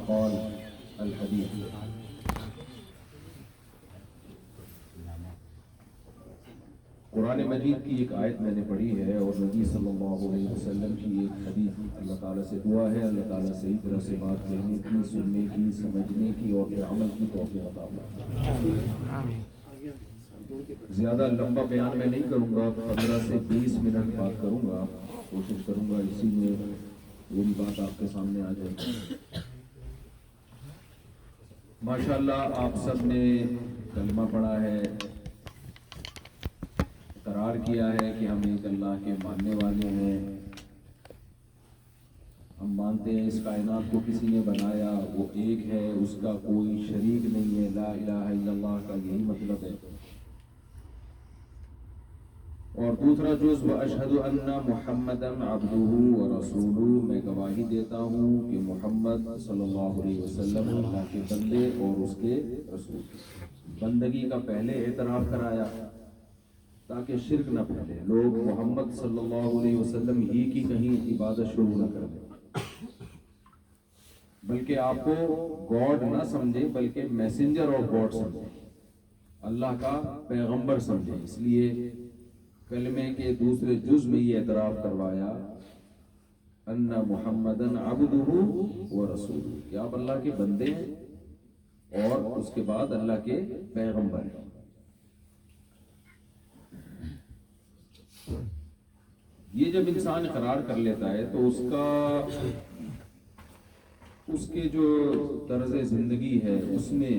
قال الحديث۔ قرآن مجید کی ایک آیت میں نے پڑھی ہے اور نبی صلی اللہ علیہ وسلم کی ایک حدیث، اللہ تعالیٰ سے دعا ہے اللہ تعالیٰ صحیح طرح سے بات کہنے کی، سننے کی، سمجھنے کی اور پھر عمل کی توفیق عطا فرمائے۔ زیادہ لمبا بیان میں نہیں کروں گا، 15 سے 20 منٹ بات کروں گا، کوشش کروں گا اسی میں میری بات آپ کے سامنے آ جائے۔ ماشاءاللہ آپ سب نے کلمہ پڑھا ہے، اقرار کیا ہے کہ ہم ایک اللہ کے ماننے والے ہیں، ہم مانتے ہیں اس کائنات کو کسی نے بنایا، وہ ایک ہے، اس کا کوئی شریک نہیں ہے، لا الہ الا اللہ کا یہی مطلب ہے۔ اور دوسرا جزء واشہد ان محمدا عبدہ ورسولہ، میں گواہی دیتا ہوں کہ محمد صلی اللہ علیہ وسلم اللہ کے بندے اور اس کے رسول۔ بندگی کا پہلے اعتراف کرایا تاکہ شرک نہ پھیلے، لوگ محمد صلی اللہ علیہ وسلم ہی کی کہیں عبادت شروع نہ کر دیں، بلکہ آپ کو گاڈ نہ سمجھے بلکہ میسنجر آف گاڈ سمجھے، اللہ کا پیغمبر سمجھے۔ اس لیے کلمے کے دوسرے جز میں یہ اعتراف کروایا ان محمدن عبدہ ورسولہ، کہ آپ اللہ کے بندے ہیں اور اس کے بعد اللہ کے پیغمبر ہیں۔ یہ جب انسان اقرار کر لیتا ہے تو اس کے جو طرز زندگی ہے اس میں،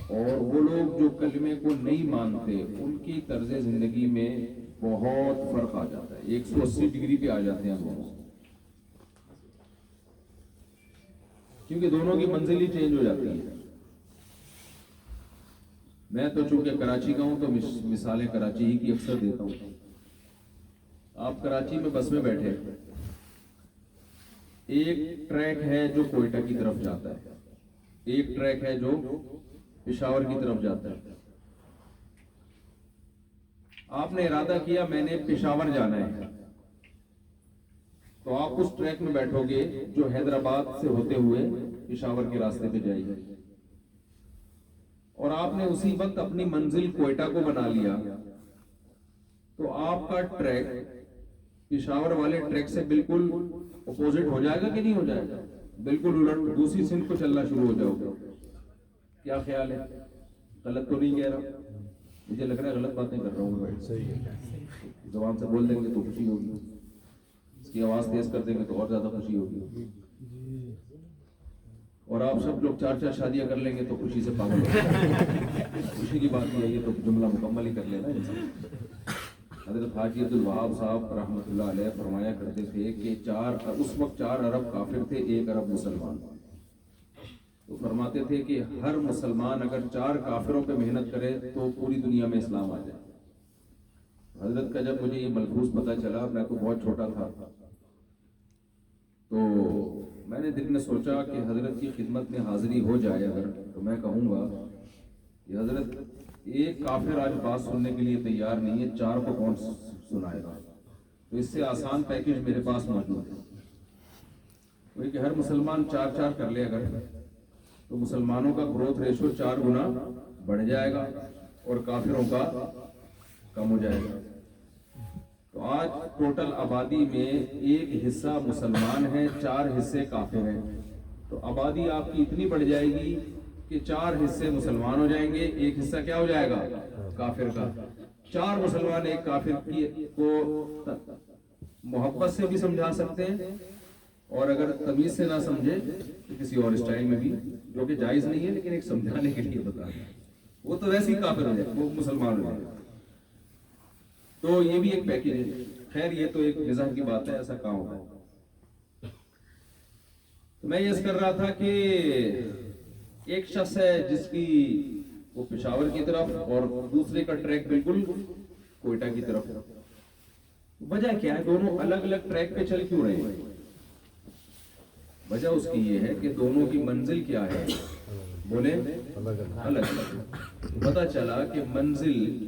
اور وہ لوگ جو کلمے کو نہیں مانتے ان کی طرز زندگی میں بہت فرق آ جاتا ہے، 180 ڈگری پہ آ جاتے ہیں دونوں، کیونکہ دونوں کی منزل ہی چینج ہو جاتی ہے۔ میں تو چونکہ کراچی کا ہوں تو مثالیں کراچی ہی کی اکثر دیتا ہوں۔ آپ کراچی میں بس میں بیٹھے، ایک ٹریک ہے جو کوئٹہ کی طرف جاتا ہے، ایک ٹریک ہے جو پشاور کی طرف جاتا ہے۔ آپ نے ارادہ کیا میں نے پشاور جانا ہے، تو آپ اس ٹریک میں بیٹھو گے جو حیدرآباد سے ہوتے ہوئے پشاور کے راستے پہ جائے گی، اور آپ نے اسی وقت اپنی منزل کوئٹہ کو بنا لیا، تو آپ کا ٹریک پشاور والے ٹریک سے بالکل اپوزٹ ہو جائے گا کہ نہیں ہو جائے گا؟ بالکل الٹ، دوسری سمت کو چلنا شروع ہو جاؤ گے۔ کیا خیال ہے؟ غلط تو نہیں کہہ رہا؟ مجھے لگ رہا ہے غلط باتیں کر رہا ہوں بھائی۔ زبان سے بول دیں گے تو خوشی ہوگی، اس کی آواز تیز کر دیں گے تو اور زیادہ خوشی ہوگی، اور آپ سب لوگ 4 شادیاں کر لیں گے تو خوشی سے پاگل ہو گے۔ خوشی کی بات نہیں ہے تو جملہ مکمل ہی کر لینا انسان۔ حضرت حاجی عبدالوہاب صاحب رحمۃ اللہ علیہ فرمایا کرتے تھے کہ اس وقت 4 ارب کافر تھے، 1 ارب مسلمان۔ تو فرماتے تھے کہ ہر مسلمان اگر 4 کافروں پہ محنت کرے تو پوری دنیا میں اسلام آ جائے۔ حضرت کا جب مجھے یہ ملحوظ پتہ چلا، میں تو بہت چھوٹا تھا، تو میں نے دل میں سوچا کہ حضرت کی خدمت میں حاضری ہو جائے اگر، تو میں کہوں گا کہ حضرت ایک کافر آج بات سننے کے لیے تیار نہیں ہے، 4 کو کون سنائے گا؟ تو اس سے آسان پیکج میرے پاس موجود ہے، وہی کہ ہر مسلمان 4 کر لے اگر، تو مسلمانوں کا گروتھ ریشو 4 گنا بڑھ جائے گا اور کافروں کا کم ہو جائے گا۔ تو آج ٹوٹل آبادی میں 1 حصہ مسلمان ہیں، 4 حصے کافر ہیں، تو آبادی آپ کی اتنی بڑھ جائے گی کہ 4 حصے مسلمان ہو جائیں گے، 1 حصہ کیا ہو جائے گا؟ کافر کا۔ 4 مسلمان ایک کافر کو محبت سے بھی سمجھا سکتے ہیں، اور اگر تمیز سے نہ سمجھے تو کسی اور اسٹائل میں بھی، جو کہ جائز نہیں ہے لیکن ایک سمجھانے کے لیے بتا رہے ہیں، وہ تو ویسے ہی کافر ہو جائے، وہ مسلمان ہو جائے۔ تو یہ بھی ایک پیکج ہے۔ خیر یہ تو ایک مزاح کی بات ہے، ایسا کہاں ہوتا ہے۔ تو میں یہ کر رہا تھا کہ ایک شخص ہے جس کی وہ پشاور کی طرف اور دوسرے کا ٹریک بالکل کوئٹہ کی طرف، وجہ کیا ہے؟ دونوں الگ الگ ٹریک پہ چل کیوں رہے ہیں؟ وجہ اس کی یہ ہے کہ دونوں کی منزل کیا ہے؟ بولے الگ الگ۔ پتہ چلا کہ منزل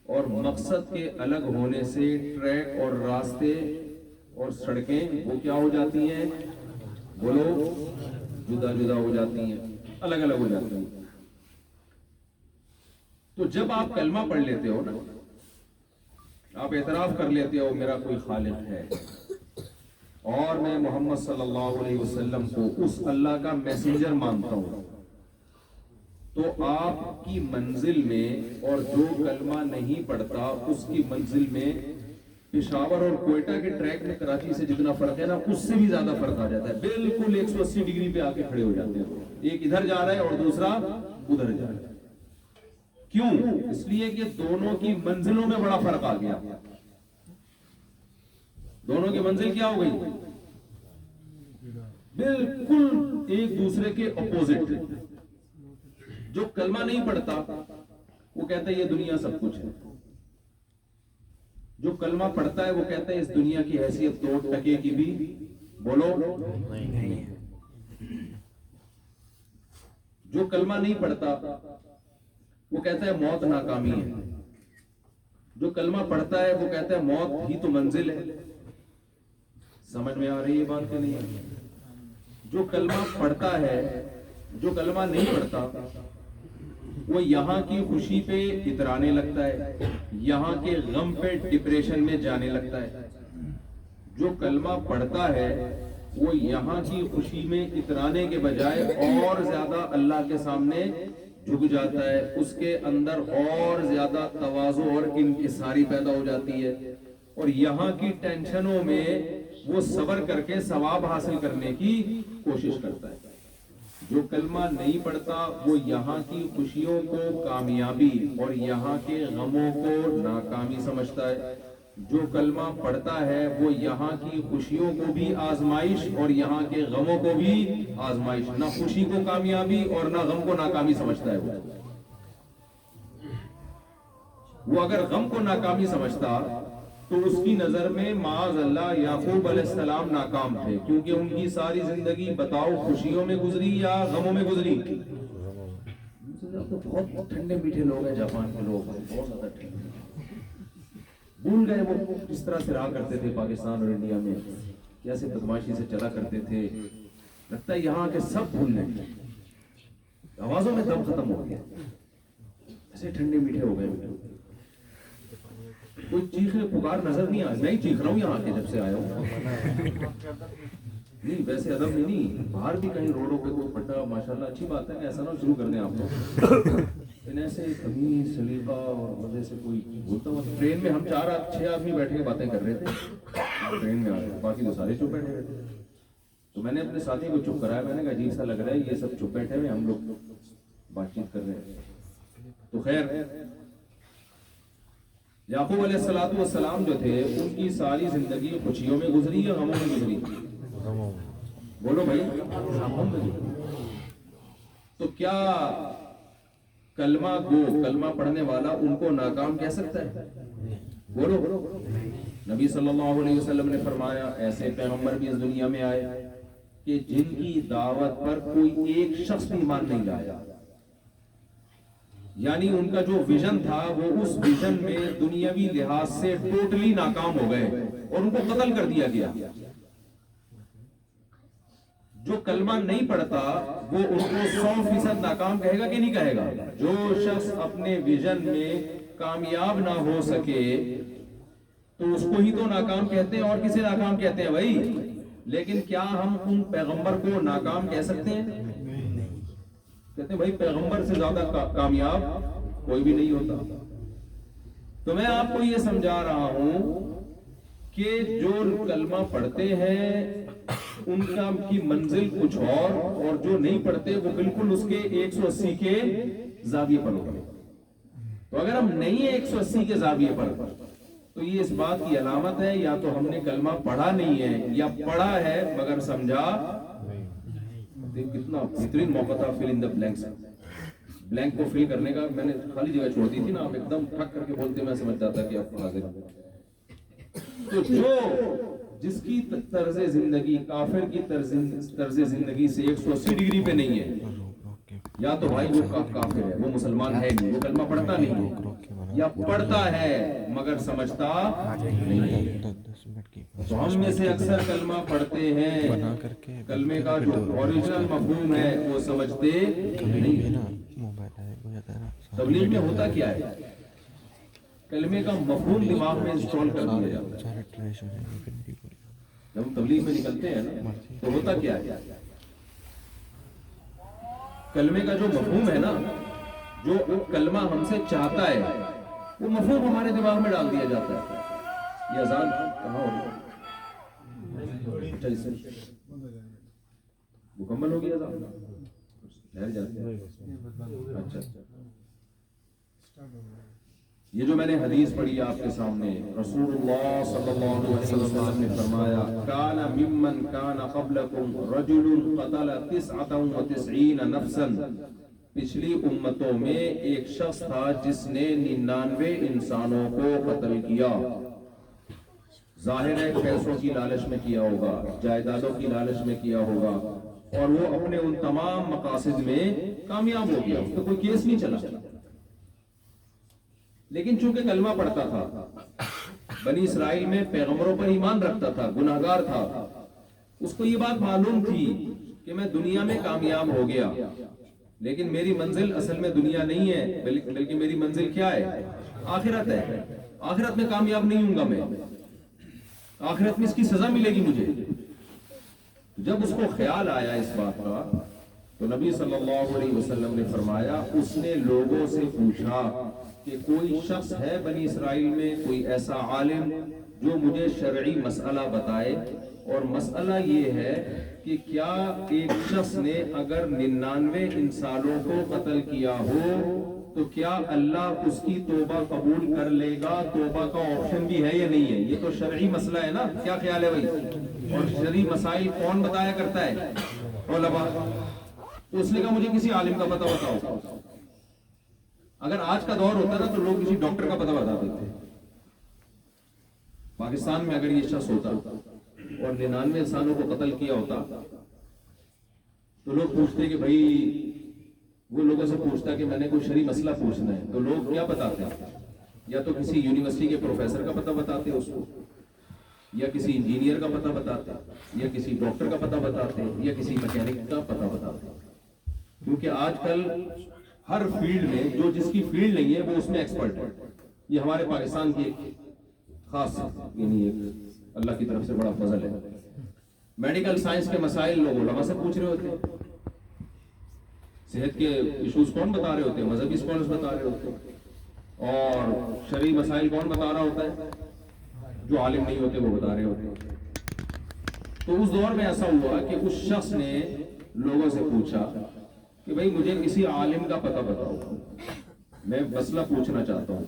اور مقصد کے الگ ہونے سے ٹریک اور راستے اور سڑکیں وہ کیا ہو جاتی ہیں؟ بولو جدا جدا ہو جاتی ہیں، الگ الگ ہو جاتی ہیں. تو جب آپ کلمہ پڑھ لیتے ہو نا، آپ اعتراف کر لیتے ہو میرا کوئی خالق ہے اور میں محمد صلی اللہ علیہ وسلم کو اس اللہ کا میسنجر مانتا ہوں، تو آپ کی منزل میں اور جو کلمہ نہیں پڑھتا اس کی منزل میں پشاور اور کوئٹہ کے ٹریک میں کراچی سے جتنا فرق ہے نا، اس سے بھی زیادہ فرق آ جاتا ہے. بالکل 180 ڈگری پہ آ کے کھڑے ہو جاتے ہیں، ایک ادھر جا رہا ہے اور دوسرا ادھر جا رہا ہے. کیوں؟ اس لیے کہ دونوں کی منزلوں میں بڑا فرق آ گیا. دونوں کی منزل کیا ہو گئی؟ بالکل ایک دوسرے کے اپوزٹ. جو کلمہ نہیں پڑھتا وہ کہتا ہے یہ دنیا سب کچھ ہے، جو کلمہ پڑھتا ہے وہ کہتا ہے اس دنیا کی حیثیت 2% کی بھی بولو نہیں. جو کلمہ نہیں پڑھتا وہ کہتا ہے موت ناکامی ہے، جو کلمہ پڑھتا ہے وہ کہتا ہے موت ہی تو منزل ہے. سمجھ میں آ رہی ہے بات کہ نہیں؟ جو کلمہ پڑھتا ہے، جو کلمہ نہیں پڑھتا وہ یہاں کی خوشی پہ اترانے لگتا ہے، یہاں کے غم پہ ڈپریشن میں جانے لگتا ہے. جو کلمہ پڑھتا ہے وہ یہاں کی خوشی میں اترانے کے بجائے اور زیادہ اللہ کے سامنے جھک جاتا ہے، اس کے اندر اور زیادہ تواضع اور انکساری پیدا ہو جاتی ہے، اور یہاں کی ٹینشنوں میں وہ صبر کر کے ثواب حاصل کرنے کی کوشش کرتا ہے. جو کلمہ نہیں پڑھتا وہ یہاں کی خوشیوں کو کامیابی اور یہاں کے غموں کو ناکامی سمجھتا ہے. جو کلمہ پڑھتا ہے وہ یہاں کی خوشیوں کو بھی آزمائش اور یہاں کے غموں کو بھی آزمائش، نہ خوشی کو کامیابی اور نہ غم کو ناکامی سمجھتا ہے. وہ اگر غم کو ناکامی سمجھتا تو اس کی نظر میں معاذ اللہ یعقوب علیہ السلام ناکام تھے، کیونکہ ان کی ساری زندگی بتاؤ خوشیوں میں گزری یا غموں میں گزری. بہت ٹھنڈے میٹھے لوگ ہیں جاپان کے لوگ، بہت زیادہ ٹھنڈے. بھول گئے وہ کس طرح سے رہا کرتے تھے پاکستان اور انڈیا میں، کیسے بدماشی سے چلا کرتے تھے. لگتا ہے یہاں کے سب بھول گئے، آوازوں میں دم ختم ہو گیا، ایسے ٹھنڈے میٹھے ہو گئے. کوئی چیخ پکار نظر نہیں آئی. میں چیخ رہا ہوں یہاں کے جب سے آیا ہوں. نہیں ویسے ادب میں نہیں، باہر بھی کہیں روڈوں پہ کوئی پھٹا ماشاءاللہ اچھی بات ہے کہ ایسا نہ شروع کر دیں آپ لوگ. ایسے تمیز سلیقہ اور وجہ سے کوئی بولتا ہوا. ٹرین میں ہم 4-6 آدمی بیٹھ کے باتیں کر رہے تھے، ٹرین میں آ رہے، باقی تو سارے چپ بیٹھے ہوئے تھے. تو میں نے اپنے ساتھی کو چپ کرایا، میں نے کہا عجیب سا لگ رہا ہے یہ سب چپ بیٹھے ہوئے، ہم لوگ بات چیت کر رہے ہیں. تو خیر یعقوب علیہ السلام جو تھے ان کی ساری زندگی خوشیوں میں گزری یا غموں میں گزری؟ بولو بھائی. تو کیا کلمہ گو، کلمہ پڑھنے والا ان کو ناکام کہہ سکتا ہے؟ بولو. نبی صلی اللہ علیہ وسلم نے فرمایا ایسے پیغمبر بھی اس دنیا میں آئے کہ جن کی دعوت پر کوئی ایک شخص بھی ایمان نہیں لایا. یعنی ان کا جو ویژن تھا وہ اس ویژن میں دنیاوی لحاظ سے ٹوٹلی ناکام ہو گئے اور ان کو قتل کر دیا گیا. جو کلمہ نہیں پڑھتا وہ ان کو 100% ناکام کہے گا کہ نہیں کہے گا؟ جو شخص اپنے ویژن میں کامیاب نہ ہو سکے تو اس کو ہی تو ناکام کہتے ہیں، اور کسے ناکام کہتے ہیں بھائی؟ لیکن کیا ہم ان پیغمبر کو ناکام کہہ سکتے ہیں؟ کہتے ہیں بھائی پیغمبر سے زیادہ کامیاب کوئی بھی نہیں ہوتا. تو میں آپ کو یہ سمجھا رہا ہوں کہ جو کلمہ پڑھتے ہیں ان کا کی منزل کچھ اور جو نہیں پڑھتے وہ بالکل اس کے 180 کے زاویے پر ہوگا. تو اگر ہم نہیں ہیں 180 کے زاویے پر تو یہ اس بات کی علامت ہے یا تو ہم نے کلمہ پڑھا نہیں ہے یا پڑھا ہے مگر سمجھا. کتنا بہترین موقع تھا فل ان دا بلینکس. بلینک کو فل کرنے کا. میں نے خالی جگہ چھوڑ دی تھی نا، آپ ایک دم ٹھک کر کے بولتے میں سمجھ جاتا کہ آپ حاضر. تو جو جس کی طرز زندگی کافر کی طرز زندگی سے 180 ڈگری پہ نہیں ہے، یا تو بھائی وہ کافر ہے، وہ مسلمان ہے نہیں، وہ کلمہ پڑھتا نہیں ہے، یا پڑھتا ہے مگر سمجھتا نہیں ہے. تو ہم میں سے اکثر کلمہ پڑھتے ہیں، کلمے کا جو اوریجنل مفہوم ہے وہ سمجھتے نہیں۔ تبلیغ میں ہوتا کیا ہے؟ کلمے کا مفہوم دماغ میں انسٹال کر دیا جاتا ہے۔ جب ہم تبلیغ میں نکلتے ہیں نا تو ہوتا کیا ہے؟ کلمے کا جو مفہوم ہے نا، جو کلمہ ہم سے چاہتا ہے، وہ مفہوم ہمارے دماغ میں ڈال دیا جاتا ہے۔ یہ اذان کہاں ہو رہی ہے؟ مکمل ہو گیا اذان؟ ٹھہر جاتے ہیں۔ اچھا، یہ جو میں نے حدیث پڑھی آپ کے سامنے، رسول اللہ صلی اللہ علیہ وسلم نے فرمایا کان ممن کان قبلکم رجل قتل 99 نفسا، پچھلی امتوں میں ایک شخص تھا جس نے 99 انسانوں کو قتل کیا۔ ظاہر ہے پیسوں کی لالچ میں کیا ہوگا، جائیدادوں کی لالچ میں کیا ہوگا، اور وہ اپنے ان تمام مقاصد میں کامیاب ہو گیا، اس کا کوئی کیس نہیں چلا۔ لیکن چونکہ کلمہ پڑھتا تھا، بنی اسرائیل میں پیغمبروں پر ایمان رکھتا تھا، گناہگار تھا، اس کو یہ بات معلوم تھی کہ میں دنیا میں کامیاب ہو گیا، لیکن میری منزل اصل میں دنیا نہیں ہے، بلکہ میری منزل کیا ہے؟ آخرت ہے۔ آخرت میں کامیاب نہیں ہوں گا میں، آخرت میں اس کی سزا ملے گی مجھے۔ جب اس کو خیال آیا اس بات کا تو نبی صلی اللہ علیہ وسلم نے فرمایا، اس نے لوگوں سے پوچھا کہ کوئی شخص ہے بنی اسرائیل میں، کوئی ایسا عالم جو مجھے شرعی مسئلہ بتائے، اور مسئلہ یہ ہے کہ کیا ایک شخص نے اگر 99 انسانوں کو قتل کیا ہو تو کیا اللہ اس کی توبہ قبول کر لے گا؟ توبہ کا آپشن بھی ہے یا نہیں ہے؟ یہ تو شرعی مسئلہ ہے نا، کیا خیال ہے بھائی؟ اور شرعی مسائل کون بتایا کرتا ہے؟ علماء۔ تو اس نے کہا مجھے کسی عالم کا پتہ بتاؤ۔ اگر آج کا دور ہوتا نا تو لوگ کسی ڈاکٹر کا پتہ بتا دیتے۔ پاکستان میں اگر یہ شخص ہوتا اور 99 انسانوں کو قتل کیا ہوتا تو لوگ پوچھتے کہ بھائی، وہ لوگوں سے پوچھتا کہ میں نے کوئی شرعی مسئلہ پوچھنا ہے، تو لوگ کیا بتاتے ہیں؟ یا تو کسی یونیورسٹی کے پروفیسر کا پتہ بتاتے اس کو، یا کسی انجینئر کا پتہ بتاتے، یا کسی ڈاکٹر کا پتہ بتاتے، یا کسی میکینک کا پتہ بتاتے۔ کیونکہ آج کل ہر فیلڈ میں جو جس کی فیلڈ نہیں ہے وہ اس میں ایکسپرٹ ہے۔ یہ ہمارے پاکستان کی خاص، یعنی ایک اللہ کی طرف سے بڑا فضل ہے۔ میڈیکل سائنس کے مسائل لوگ علماء سے پوچھ رہے ہوتے ہیں، صحت کے ایشوز کون بتا رہے ہوتے ہیں؟ مذہبی اسکالرز بتا رہے ہوتے ہیں، اور شرعی مسائل کون بتا رہا ہوتا ہے؟ جو عالم نہیں ہوتے وہ بتا رہے ہوتے ہیں۔ تو اس دور میں ایسا ہوا کہ اس شخص نے لوگوں سے پوچھا کہ بھائی مجھے کسی عالم کا پتہ بتاؤ، میں مسئلہ پوچھنا چاہتا ہوں،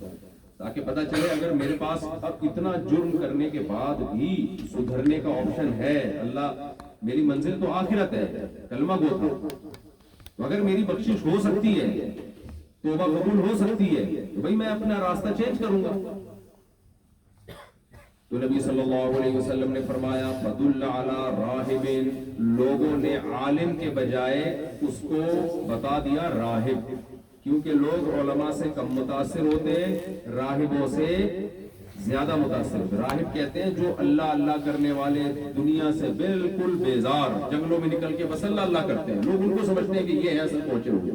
تاکہ پتہ چلے اگر میرے پاس اب اتنا جرم کرنے کے بعد بھی سدھرنے کا آپشن ہے، اللہ میری منزل تو آخرت ہے، کلمہ گو تھا، تو اگر میری بخشش ہو سکتی ہے، توبہ قبول ہو سکتی ہے، تو بھائی میں اپنا راستہ چینج کروں گا۔ تو نبی صلی اللہ علیہ وسلم نے فرمایا فَدُلَّ عَلَى رَاهِبٍ، لوگوں نے عالم کے بجائے اس کو بتا دیا راہب، کیونکہ لوگ علماء سے کم متاثر ہوتے ہیں، راہبوں سے زیادہ متاثر ہوتے ہیں۔ راہب کہتے ہیں جو اللہ اللہ کرنے والے، دنیا سے بالکل بیزار، جنگلوں میں نکل کے بس اللہ اللہ کرتے ہیں، لوگ ان کو سمجھتے ہیں کہ یہ ہے سب پہنچے ہوئے۔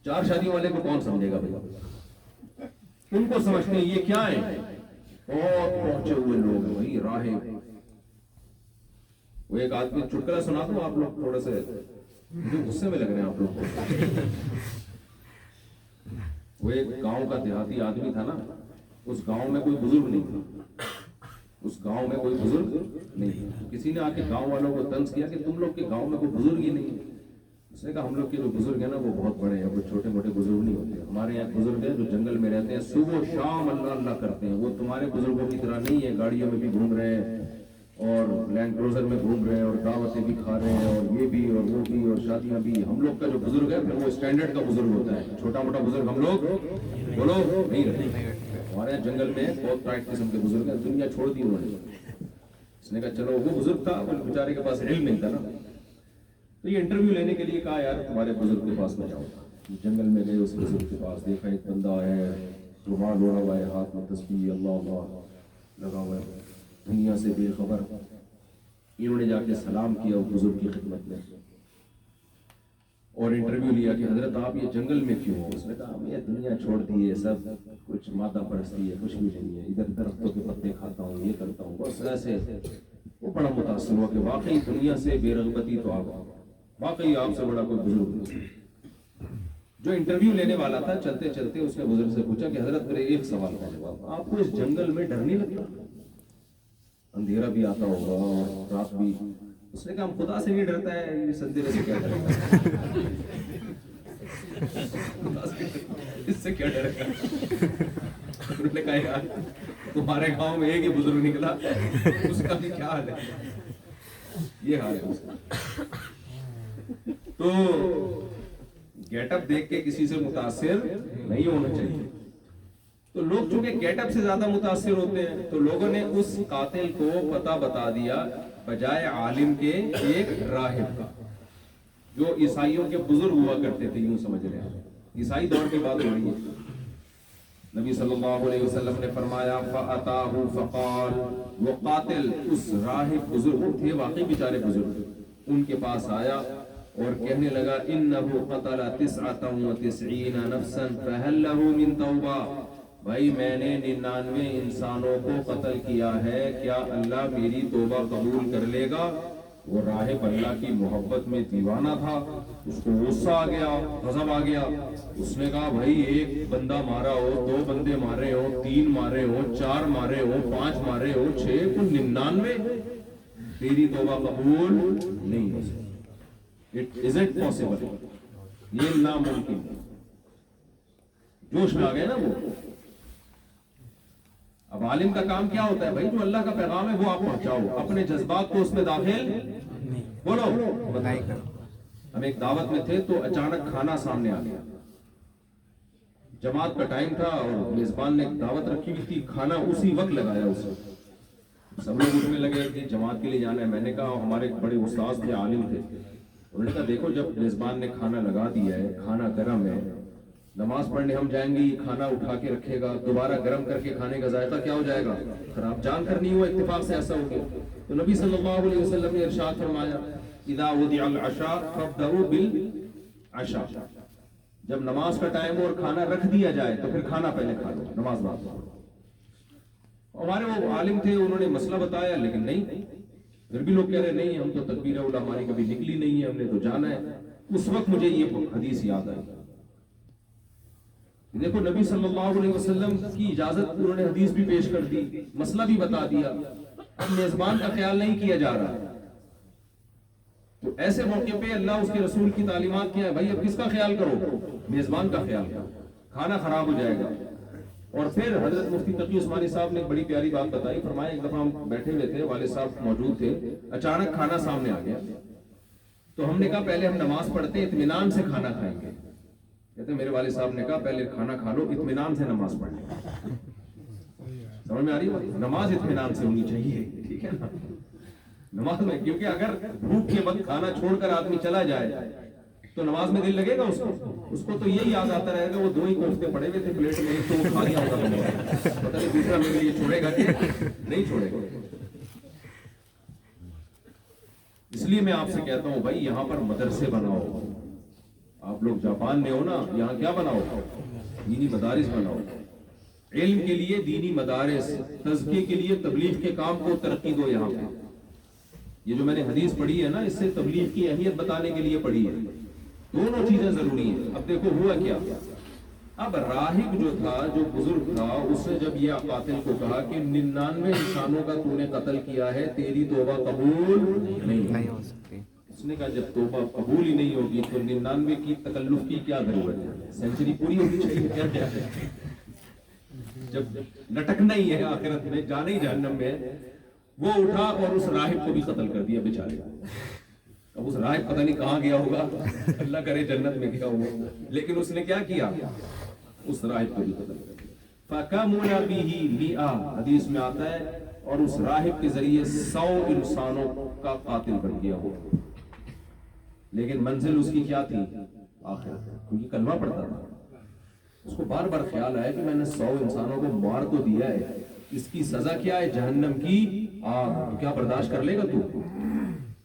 چار شادیوں والے کو کون سمجھے گا بھائی؟ ان کو سمجھتے ہیں یہ کیا ہے، بہت پہنچے ہوئے لوگ ہیں بھائی، راہب۔ وہ ایک آدمی چٹکلا سنا دوں آپ لوگ، تھوڑا سے مجھے غصے میں لگ رہے ہیں آپ لوگ کو۔ وہ ایک گاؤں کا دیہاتی آدمی تھا نا، اس گاؤں میں کوئی بزرگ نہیں تھا، اس گاؤں میں کوئی بزرگ نہیں تھا۔ کسی نے آ کے گاؤں والوں کو طنز کیا کہ تم لوگ کے گاؤں میں کوئی بزرگ ہی نہیں ہے۔ اس نے کہا ہم لوگ کے جو بزرگ ہیں نا وہ بہت بڑے ہیں، وہ چھوٹے موٹے بزرگ نہیں ہوتے، ہمارے یہاں بزرگ ہیں جو جنگل میں رہتے ہیں، صبح و شام اللہ اللہ کرتے ہیں، وہ تمہارے بزرگوں کی طرح نہیں ہے گاڑیوں میں بھی گھوم رہے ہیں اور لینڈ کروزر میں گھوم رہے ہیں اور دعوتیں بھی کھا رہے ہیں اور یہ بھی اور وہ بھی اور شادیاں بھی۔ ہم لوگ کا جو بزرگ ہے پھر وہ اسٹینڈرڈ کا بزرگ ہوتا ہے، چھوٹا موٹا بزرگ ہم لوگ بولو نہیں رہتے۔ ہمارے یہاں جنگل میں بہت ٹائٹ قسم کے بزرگ ہیں، دنیا چھوڑ دی انہوں نے۔ اس نے کہا چلو، وہ بزرگ تھا، وہ بیچارے کے پاس علم نہیں تھا نا، تو یہ انٹرویو لینے کے لیے کہا یار تمہارے بزرگ کے پاس میں جاؤ۔ جنگل میں گئے، اس بزرگ کے پاس دیکھا ایک بندہ ہے، رومال اوڑھا ہوا ہے، ہاتھ میں تسبیح، اللہ اللہ لگا ہوا ہے, دنیا سے بے خبر. انہوں نے جا کے سلام کیا بزرگ کی خدمت میں اور انٹرویو لیا کہ حضرت آپ یہ جنگل میں کیوں ہو؟ اس نے کہا میں دنیا چھوڑ دی ہے, سب کچھ مادہ پرستی ہے, کچھ بھی نہیں ہے, ادھر درختوں کے پتے کھاتا ہوں, یہ کرتا ہوں, بس ایسے. وہ بڑا متاثر ہوا کہ واقعی دنیا سے بے رغبتی تو آپ واقعی آپ سے بڑا کوئی بزرگ نہیں. جو انٹرویو لینے والا تھا چلتے چلتے اس نے بزرگ سے پوچھا کہ حضرت میرے ایک سوال کا جواب, آپ کو اس جنگل میں ڈر نہیں لگتا؟ اندھیرا بھی آتا ہوگا اور رات بھی. اس نے کہا ہم خدا سے نہیں ڈرتا ہے, اس اندھیرے سے کیا ڈرے گا, اس سے کیا ڈرے گا. انہوں نے کہا یار تمہارے گاؤں میں ایک ہی بزرگ نکلا, اس کا بھی کیا حال ہے, یہ حال ہے اس کا. تو گیٹ اپ دیکھ کے کسی سے متاثر نہیں ہونا چاہیے. تو لوگ چونکہ گیٹ اپ سے زیادہ متاثر ہوتے ہیں, تو لوگوں نے اس قاتل کو پتہ بتا دیا بجائے عالم کے ایک راہب کا, جو عیسائیوں کے بزرگ ہوا کرتے تھے. یوں سمجھ رہے ہیں عیسائی دور کی بات ہو رہی ہے. نبی صلی اللہ علیہ وسلم نے فرمایا فَأَتَاهُ فَقَالَ, وہ قاتل اس راہب بزرگ تھے, واقعی بیچارے بزرگ, ان کے پاس آیا اور کہنے لگا انہو قتل 99 نفسا فہل لہو من توبہ, بھائی میں نے 99 انسانوں کو قتل کیا ہے, کیا اللہ میری توبہ قبول کر لے گا؟ وہ راہب اللہ کی محبت میں دیوانہ تھا, اس کو غصہ آ گیا, غضب آ گیا. اس نے کہا بھائی ایک بندہ مارا ہو, 2 بندے مارے ہو, 3 مارے ہو, 4 مارے ہو, 5 مارے ہو, 6 کو 99, تیری توبہ قبول نہیں ہو سکتی. It isn't possible, یہ ناممکن ہے. جوش میں آ گئے نا وہ. اب عالم کا کام کیا ہوتا ہے بھائی, جو اللہ کا پیغام ہے وہ آپ پہنچاؤ, اپنے جذبات کو اس میں داخل بولو بتائی کر. ہم ایک دعوت میں تھے تو اچانک کھانا سامنے آ گیا, جماعت کا ٹائم تھا اور میزبان نے دعوت رکھی ہوئی تھی, کھانا اسی وقت لگایا. اس وقت سب لوگ اٹھنے لگے کہ جماعت کے لیے جانا ہے. میں نے کہا, ہمارے بڑے استاد تھے, عالم تھے, انہوں نے کہا دیکھو جب میزبان نے کھانا لگا دیا ہے, کھانا گرم ہے, نماز پڑھنے ہم جائیں گے, کھانا اٹھا کے رکھے گا, دوبارہ گرم کر کے کھانے کا ذائقہ کیا ہو جائے گا, خراب. جان کر نہیں ہوا, اتفاق سے ایسا ہو گیا. تو نبی صلی اللہ علیہ وسلم نے ارشاد فرمایا اذا وضع العشاء فابدؤوا بالعشاء, جب نماز کا ٹائم ہو اور کھانا رکھ دیا جائے تو پھر کھانا پہلے کھا لو, نماز بعد میں. ہمارے وہ عالم تھے, انہوں نے مسئلہ بتایا لیکن نہیں, پھر بھی لوگ کہہ رہے نہیں ہم تو تکبیر اولا ہماری کبھی نکلی نہیں ہے, ہم نے تو جانا ہے. اس وقت مجھے یہ حدیث یاد آئی. دیکھو نبی صلی اللہ علیہ وسلم کی اجازت, انہوں نے حدیث بھی پیش کر دی, مسئلہ بھی بتا دیا, اب میزبان کا خیال نہیں کیا جا رہا. تو ایسے موقع پہ اللہ اس کے رسول کی تعلیمات کیا ہے, بھائی اب کس کا خیال کرو, میزبان کا خیال کرو, کھانا خراب ہو جائے گا. اور پھر حضرت مفتی تقی عثمانی صاحب نے ایک بڑی پیاری بات بتائی. فرمایا ایک دفعہ ہم بیٹھے ہوئے تھے, والد صاحب موجود تھے, اچانک کھانا سامنے آ گیا. تو ہم نے کہا پہلے ہم نماز پڑھتے اطمینان سے کھانا کھائیں گے. کہتے میرے والد صاحب نے کہا پہلے کھانا کھا لو, اطمینان سے نماز پڑھ لیں. سمجھ میں آ رہی ہے, نماز اطمینان سے ہونی چاہیے, ٹھیک ہے نا, نماز میں. کیونکہ اگر بھوک کے وقت کھانا چھوڑ کر آدمی چلا جائے تو نماز میں دل لگے گا اس کو تو یہی یاد آتا رہے گا وہ 2 ہی کوفتے پڑے ہوئے تھے پلیٹ میں, ایک تو وہ کھا لیا ہوگا, پتہ نہیں دوسرا میرے لیے چھوڑے گا کہ نہیں چھوڑے گا. اس لیے میں آپ سے کہتا ہوں بھائی یہاں پر مدرسے بناؤ. آپ لوگ جاپان میں ہو نا, یہاں کیا بناؤ, دینی مدارس بناؤ, علم کے لیے دینی مدارس, تزکیے کے لیے تبلیغ کے کام کو ترقی دو. یہاں پہ یہ جو میں نے حدیث پڑھی ہے نا, اس سے تبلیغ کی اہمیت بتانے کے لیے پڑھی ہے. دونوں چیزیں ضروری ہیں. اب دیکھو ہوا کیا, اب راہب جو تھا, جو بزرگ تھا, اس نے جب یہ قاتل کو کہا کہ 99 انسانوں کا تو نے قتل کیا ہے, تیری توبہ قبول نہیں ہو سکتی. اس نے کہا جب توبہ قبول ہی نہیں ہوگی تو 99 کی تکلف کی کیا ضرورت ہے, سینچری پوری ہونی چاہیے. کیا ہے جب لٹکنا ہی ہے آخرت میں, جانا ہی جہنم میں. وہ اٹھا اور اس راہب کو بھی قتل کر دیا بیچارے. اب اس راہب پتہ نہیں کہاں گیا ہوگا, اللہ کرے جنت میں گیا ہوگا, لیکن اس نے کیا کیا, اس راہب کو بھی قتل کر دیا. فَكَمُلَ بِهِ 100, حدیث میں آتا ہے, اور اس راہب کے ذریعے 100 انسانوں کا قاتل بن گیا ہوا. لیکن منزل اس کی کیا تھی, آخرت, کیونکہ کلمہ پڑھتا تھا. اس کو بار بار خیال آیا کہ میں نے 100 انسانوں کو مار تو دیا ہے, اس کی سزا کیا ہے؟ جہنم کی آگ. کیا برداشت کر لے گا تو؟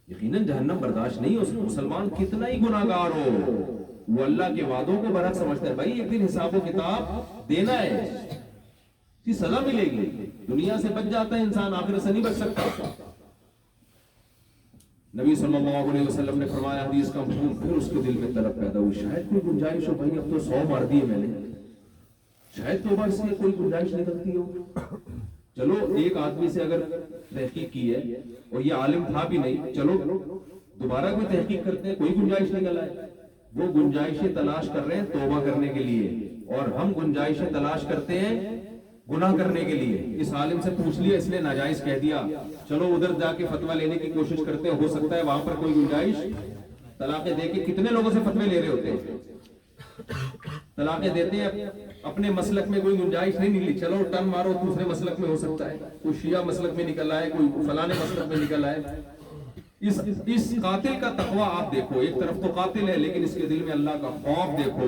یقیناً جہنم برداشت نہیں ہو سکتا. مسلمان کتنا ہی گناہگار ہو وہ اللہ کے وعدوں کو برحق سمجھتا ہے. بھائی ایک دن حساب و کتاب دینا ہے, اس کی سزا ملے گی. دنیا سے بچ جاتا ہے انسان, آخرت سے نہیں بچ سکتا. نبی صلی اللہ علیہ وسلم نے فرمایا حدیث کا مفہوم, پھر اس کے دل میں طلب پیدا ہوئی شاید کوئی گنجائش ہو, بھائی اب تو 100 مار دیے میں نے, شاید توبہ سے کوئی گنجائش نکلتی ہو. چلو ایک آدمی سے اگر تحقیق کی ہے اور یہ عالم تھا بھی نہیں, چلو دوبارہ کوئی تحقیق کرتے ہیں, کوئی گنجائش نکل آئے. وہ گنجائشیں تلاش کر رہے ہیں توبہ کرنے کے لیے, اور ہم گنجائشیں تلاش کرتے ہیں گناہ کرنے کے لیے. اس عالم سے پوچھ لیا, اس نے ناجائز کہہ دیا, چلو ادھر جا کے فتویٰ لینے کی کوشش کرتے ہیں, ہو سکتا ہے وہاں پر کوئی گنجائش. طلاقیں دے کے کتنے لوگوں سے فتوے لے رہے ہوتے ہیں, طلاقیں دیتے ہیں, اپنے مسلک میں کوئی گنجائش نہیں نکلی, چلو ٹن مارو دوسرے مسلک میں ہو سکتا ہے, کوئی شیعہ مسلک میں نکل آئے, کوئی فلانے مسلک میں نکل آئے. اس قاتل کا تقوی آپ دیکھو, ایک طرف تو قاتل ہے لیکن اس کے دل میں اللہ کا خوف دیکھو.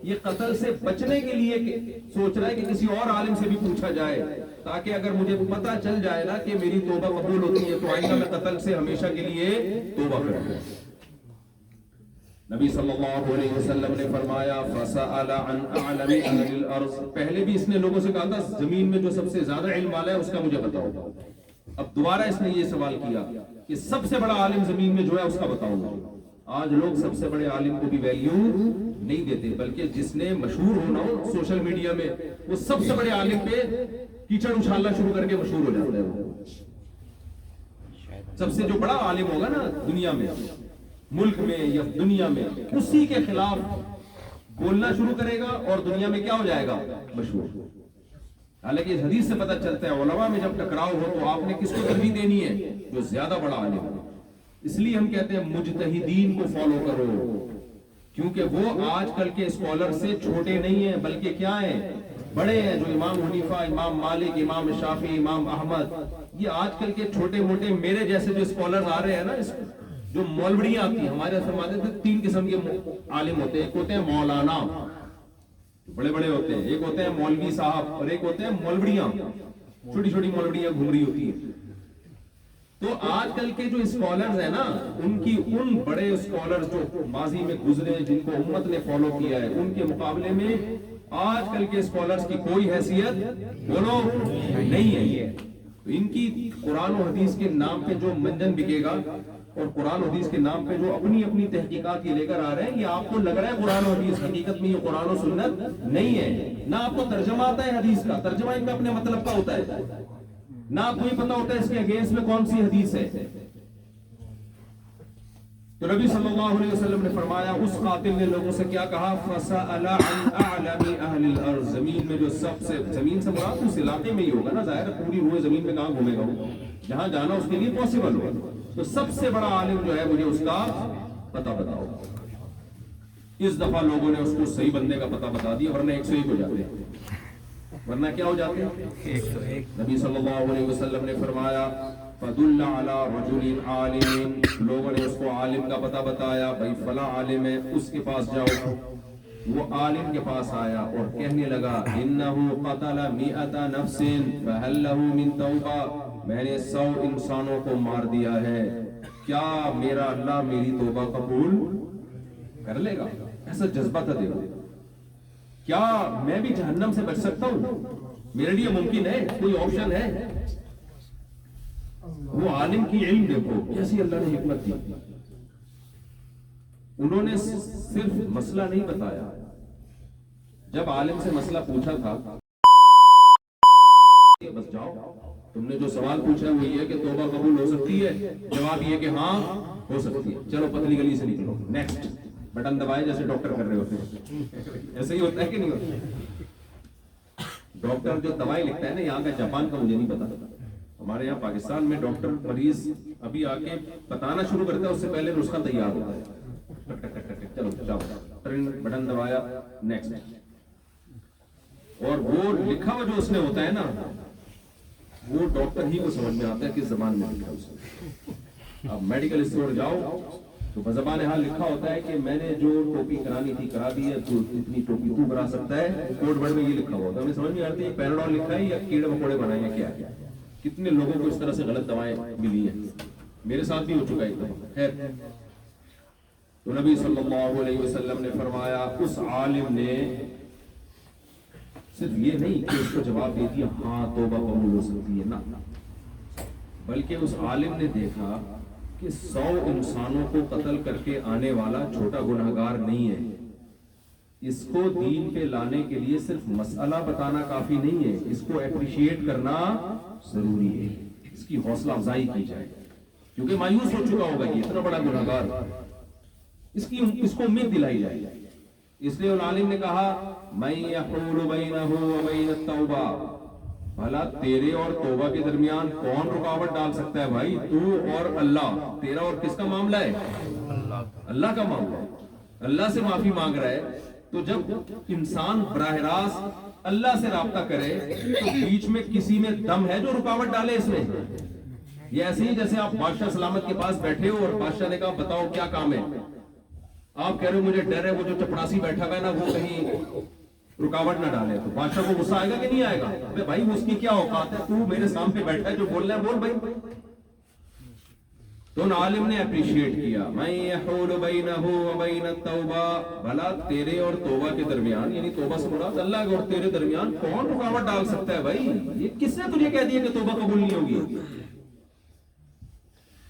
یہ قتل سے بچنے کے لیے سوچ رہا ہے کہ کسی اور عالم سے بھی پوچھا جائے, تاکہ اگر مجھے پتہ چل جائے نا کہ میری توبہ قبول ہوتی ہے تو آئندہ میں قتل سے ہمیشہ کے لیے توبہ کروں. نبی صلی اللہ علیہ وسلم نے فرمایا فَسَأَلَ عَنْ أَعْلَمِ أَهْلِ الْأَرْضِ, پہلے بھی اس نے لوگوں سے کہا تھا زمین میں جو سب سے زیادہ علم والا ہے اس کا مجھے بتاؤ. اب دوبارہ اس نے یہ سوال کیا کہ سب سے بڑا عالم زمین میں جو ہے اس کا بتاؤ مجھے. آج لوگ سب سے بڑے عالم کو بھی ویلیو نہیں دیتے, بلکہ جس نے مشہور ہونا ہو سوشل میڈیا میں وہ سب سے بڑے عالم پہ کیچڑ اچھالنا شروع کر کے مشہور ہو جاتا ہے. وہ سب سے جو بڑا عالم ہوگا نا دنیا میں, ملک میں یا دنیا میں, اسی کے خلاف بولنا شروع کرے گا اور دنیا میں کیا ہو جائے گا؟ مشہور. حالانکہ اس حدیث سے پتہ چلتا ہے علماء میں جب ٹکراؤ ہو تو آپ نے کس کو ترجیح دینی ہے؟ جو زیادہ بڑا عالم ہو. اس لیے ہم کہتے ہیں مجتہدین کو فالو کرو, کیونکہ وہ آج کل کے اسکالر سے چھوٹے نہیں ہیں بلکہ کیا ہیں؟ بڑے ہیں. جو امام حنیفہ, امام مالک, امام شافعی, امام احمد, یہ آج کل کے چھوٹے موٹے میرے جیسے جو اسکالر آ رہے ہیں نا, جو مولویاں آتی ہیں, ہمارے فرماتے تھے 3 قسم کے عالم ہوتے ہیں. ایک ہوتے ہیں مولانا, بڑے بڑے ہوتے ہیں, ایک ہوتے ہیں مولوی صاحب, اور ایک ہوتے ہیں مولویاں, چھوٹی چھوٹی مولویاں گھوم رہی ہوتی ہیں. تو آج کل کے جو اسکالرز ہیں نا, ان بڑے اسکالرز جو ماضی میں گزرے, جن کو امت نے فالو کیا ہے, ان کے مقابلے میں آج کل کے اسکالرز کی کوئی حیثیت بولو نہیں ہے. ان کی قرآن و حدیث کے نام پہ جو منجن بکے گا, اور قرآن و حدیث کے نام پہ جو اپنی اپنی تحقیقات یہ لے کر آ رہے ہیں, یہ آپ کو لگ رہا ہے قرآن و حدیث, حقیقت میں یہ قرآن و سنت نہیں ہے. نہ آپ کو ترجمہ آتا ہے حدیث کا, ترجمہ ان کا اپنے مطلب کا ہوتا ہے, نہ آپ کو یہ پتا ہوتا ہے اس کے اگینسٹ میں کون سی حدیث ہے. تو نبی صلی اللہ علیہ وسلم نے فرمایا, اس قاتل نے لوگوں سے کیا کہا؟ فَسَأَلَ عَنْ أَعْلَمِ أَهْلِ الْأَرْضِ, زمین میں جو سب سے, زمین سے مراد اس علاقے میں ہی ہوگا نا, ظاہر پوری ہوئے زمین میں کہاں گھومے گا وہ, جہاں جانا اس کے لیے پاسبل ہوگا. تو سب سے بڑا عالم جو ہے مجھے اس کا پتہ بتاؤ. اس دفعہ لوگوں نے اس کو صحیح بندے کا پتہ بتا دیا, ورنہ 101 ہو جاتے ہیں. ورنہ کیا ہو جاتے ہیں؟ 101. نبی صلی اللہ علیہ وسلم نے فرمایا فَدُلَّ عَلَى رَجُلٍ عَالِمٍ, لوگوں نے اس کو عالم کا پتہ بتایا, بھائی فلاں عالم ہے, اس کے پاس جاؤ. وہ عالم کے پاس آیا اور کہنے لگا إِنَّهُ قَتَلَ 100 نَفْسٍ فَهَلْ لَهُ مِن تَوْبَةٍ, میں نے 100 انسانوں کو مار دیا ہے, کیا میرا اللہ میری توبہ قبول کر لے گا؟ ایسا جذبہ تھا. دیکھو, کیا میں بھی جہنم سے بچ سکتا ہوں؟ میرے لیے ممکن ہے, کوئی آپشن ہے؟ وہ عالم کی علم دیکھو کیسی اللہ نے حکمت دی. انہوں نے صرف مسئلہ نہیں بتایا, جب عالم سے مسئلہ پوچھا تھا بس جاؤ, تم نے جو سوال پوچھا ہے وہ یہ ہے کہ توبہ قبول ہو سکتی ہے, جواب یہ کہ ہاں ہو سکتی ہے, چلو پتلی گلی سے نکلو, نیکسٹ بٹن دبائے جیسے ڈاکٹر کر رہے ہوتے ہیں. ایسے ہی ہوتا ہے کہ نہیں ہوتا؟ ڈاکٹر جو دوائی لکھتا ہے نا, یہاں کا جاپان کا مجھے نہیں پتا, ہمارے یہاں پاکستان میں ڈاکٹر مریض ابھی آ کے بتانا شروع کرتا ہے, اس سے پہلے نسخہ تیار ہوتا ہے. چلو جاؤ, بٹن دبایا, نیکسٹ. اور وہ لکھا ہوا جو اس نے ہوتا ہے نا, وہ ڈاکٹر ہی کو سمجھ میں آتا ہے کس زبان میں لکھا ہے اس نے. اب میڈیکل اسٹور جاؤ, تو بزبان حال لکھا ہوتا ہے کہ میں نے جو ٹوپی کرانی تھی کرا دی ہے، تو اتنی ٹوپی تو کرا سکتا ہے، کوڈ ورڈ میں یہ لکھا ہوا ہوتا ہے. ہمیں سمجھ نہیں آتی پیراڈول لکھا ہے یا کیڑے مکوڑے بنائے ہیں کیا ہے. کتنے لوگوں کو اس طرح سے غلط دوائیں ملی ہیں، میرے ساتھ بھی ہو چکا ہے ایک دفعہ. خیر، تو نبی صلی اللہ علیہ وسلم نے فرمایا اس عالم نے صرف یہ نہیں کہ اس کو جواب دے دیا ہاں توبہ قبول ہو سکتی ہے، نہ، بلکہ اس عالم نے دیکھا کہ 100 انسانوں کو قتل کر کے آنے والا چھوٹا گناہگار نہیں ہے. اس کو دین پہ لانے کے لیے صرف مسئلہ بتانا کافی نہیں ہے، اس کو اپریشیٹ کرنا ضروری ہے، اس کی حوصلہ افزائی کی جائے، کیونکہ مایوس ہو چکا ہوگا یہ اتنا بڑا گناہگار، اس کو امید دلائی جائے. اس لیے العالم نے کہا من یحول بینہ وبین التوبہ، بھلا تیرے اور توبہ کے درمیان کون رکاوٹ ڈال سکتا ہے بھائی؟ تو اور اللہ. تیرا اور کس کا معاملہ ہے؟ اللہ کا معاملہ ہے. اللہ سے معافی مانگ رہا ہے. تو جب انسان براہ راست اللہ سے رابطہ کرے تو بیچ میں کسی میں دم ہے جو رکاوٹ ڈالے اس میں؟ یہ ایسے ہی جیسے آپ بادشاہ سلامت کے پاس بیٹھے ہو اور بادشاہ نے کہا بتاؤ کیا کام ہے، آپ کہہ رہے ہو مجھے ڈر ہے وہ جو چپڑاسی بیٹھا ہوا ہے نا وہ کہیں رکاوٹ نہ ڈالے، تو بادشاہ کو غصہ آئے گا کہ نہیں آئے گا؟ ابے بھائی اس کی کیا اوقات ہے، تو میرے سامنے بیٹھا ہے جو بولنا ہے بول بھائی. تو عالم نے اپریشیٹ کیا من یحول بینہ وبین التوبہ، بھلا تیرے اور توبہ کے درمیان، یعنی توبہ سے مراد اللہ اور تیرے درمیان کون رکاوٹ ڈال سکتا ہے بھائی؟ یہ کس نے تجھے کہہ دیا کہ توبہ قبول نہیں ہوگی؟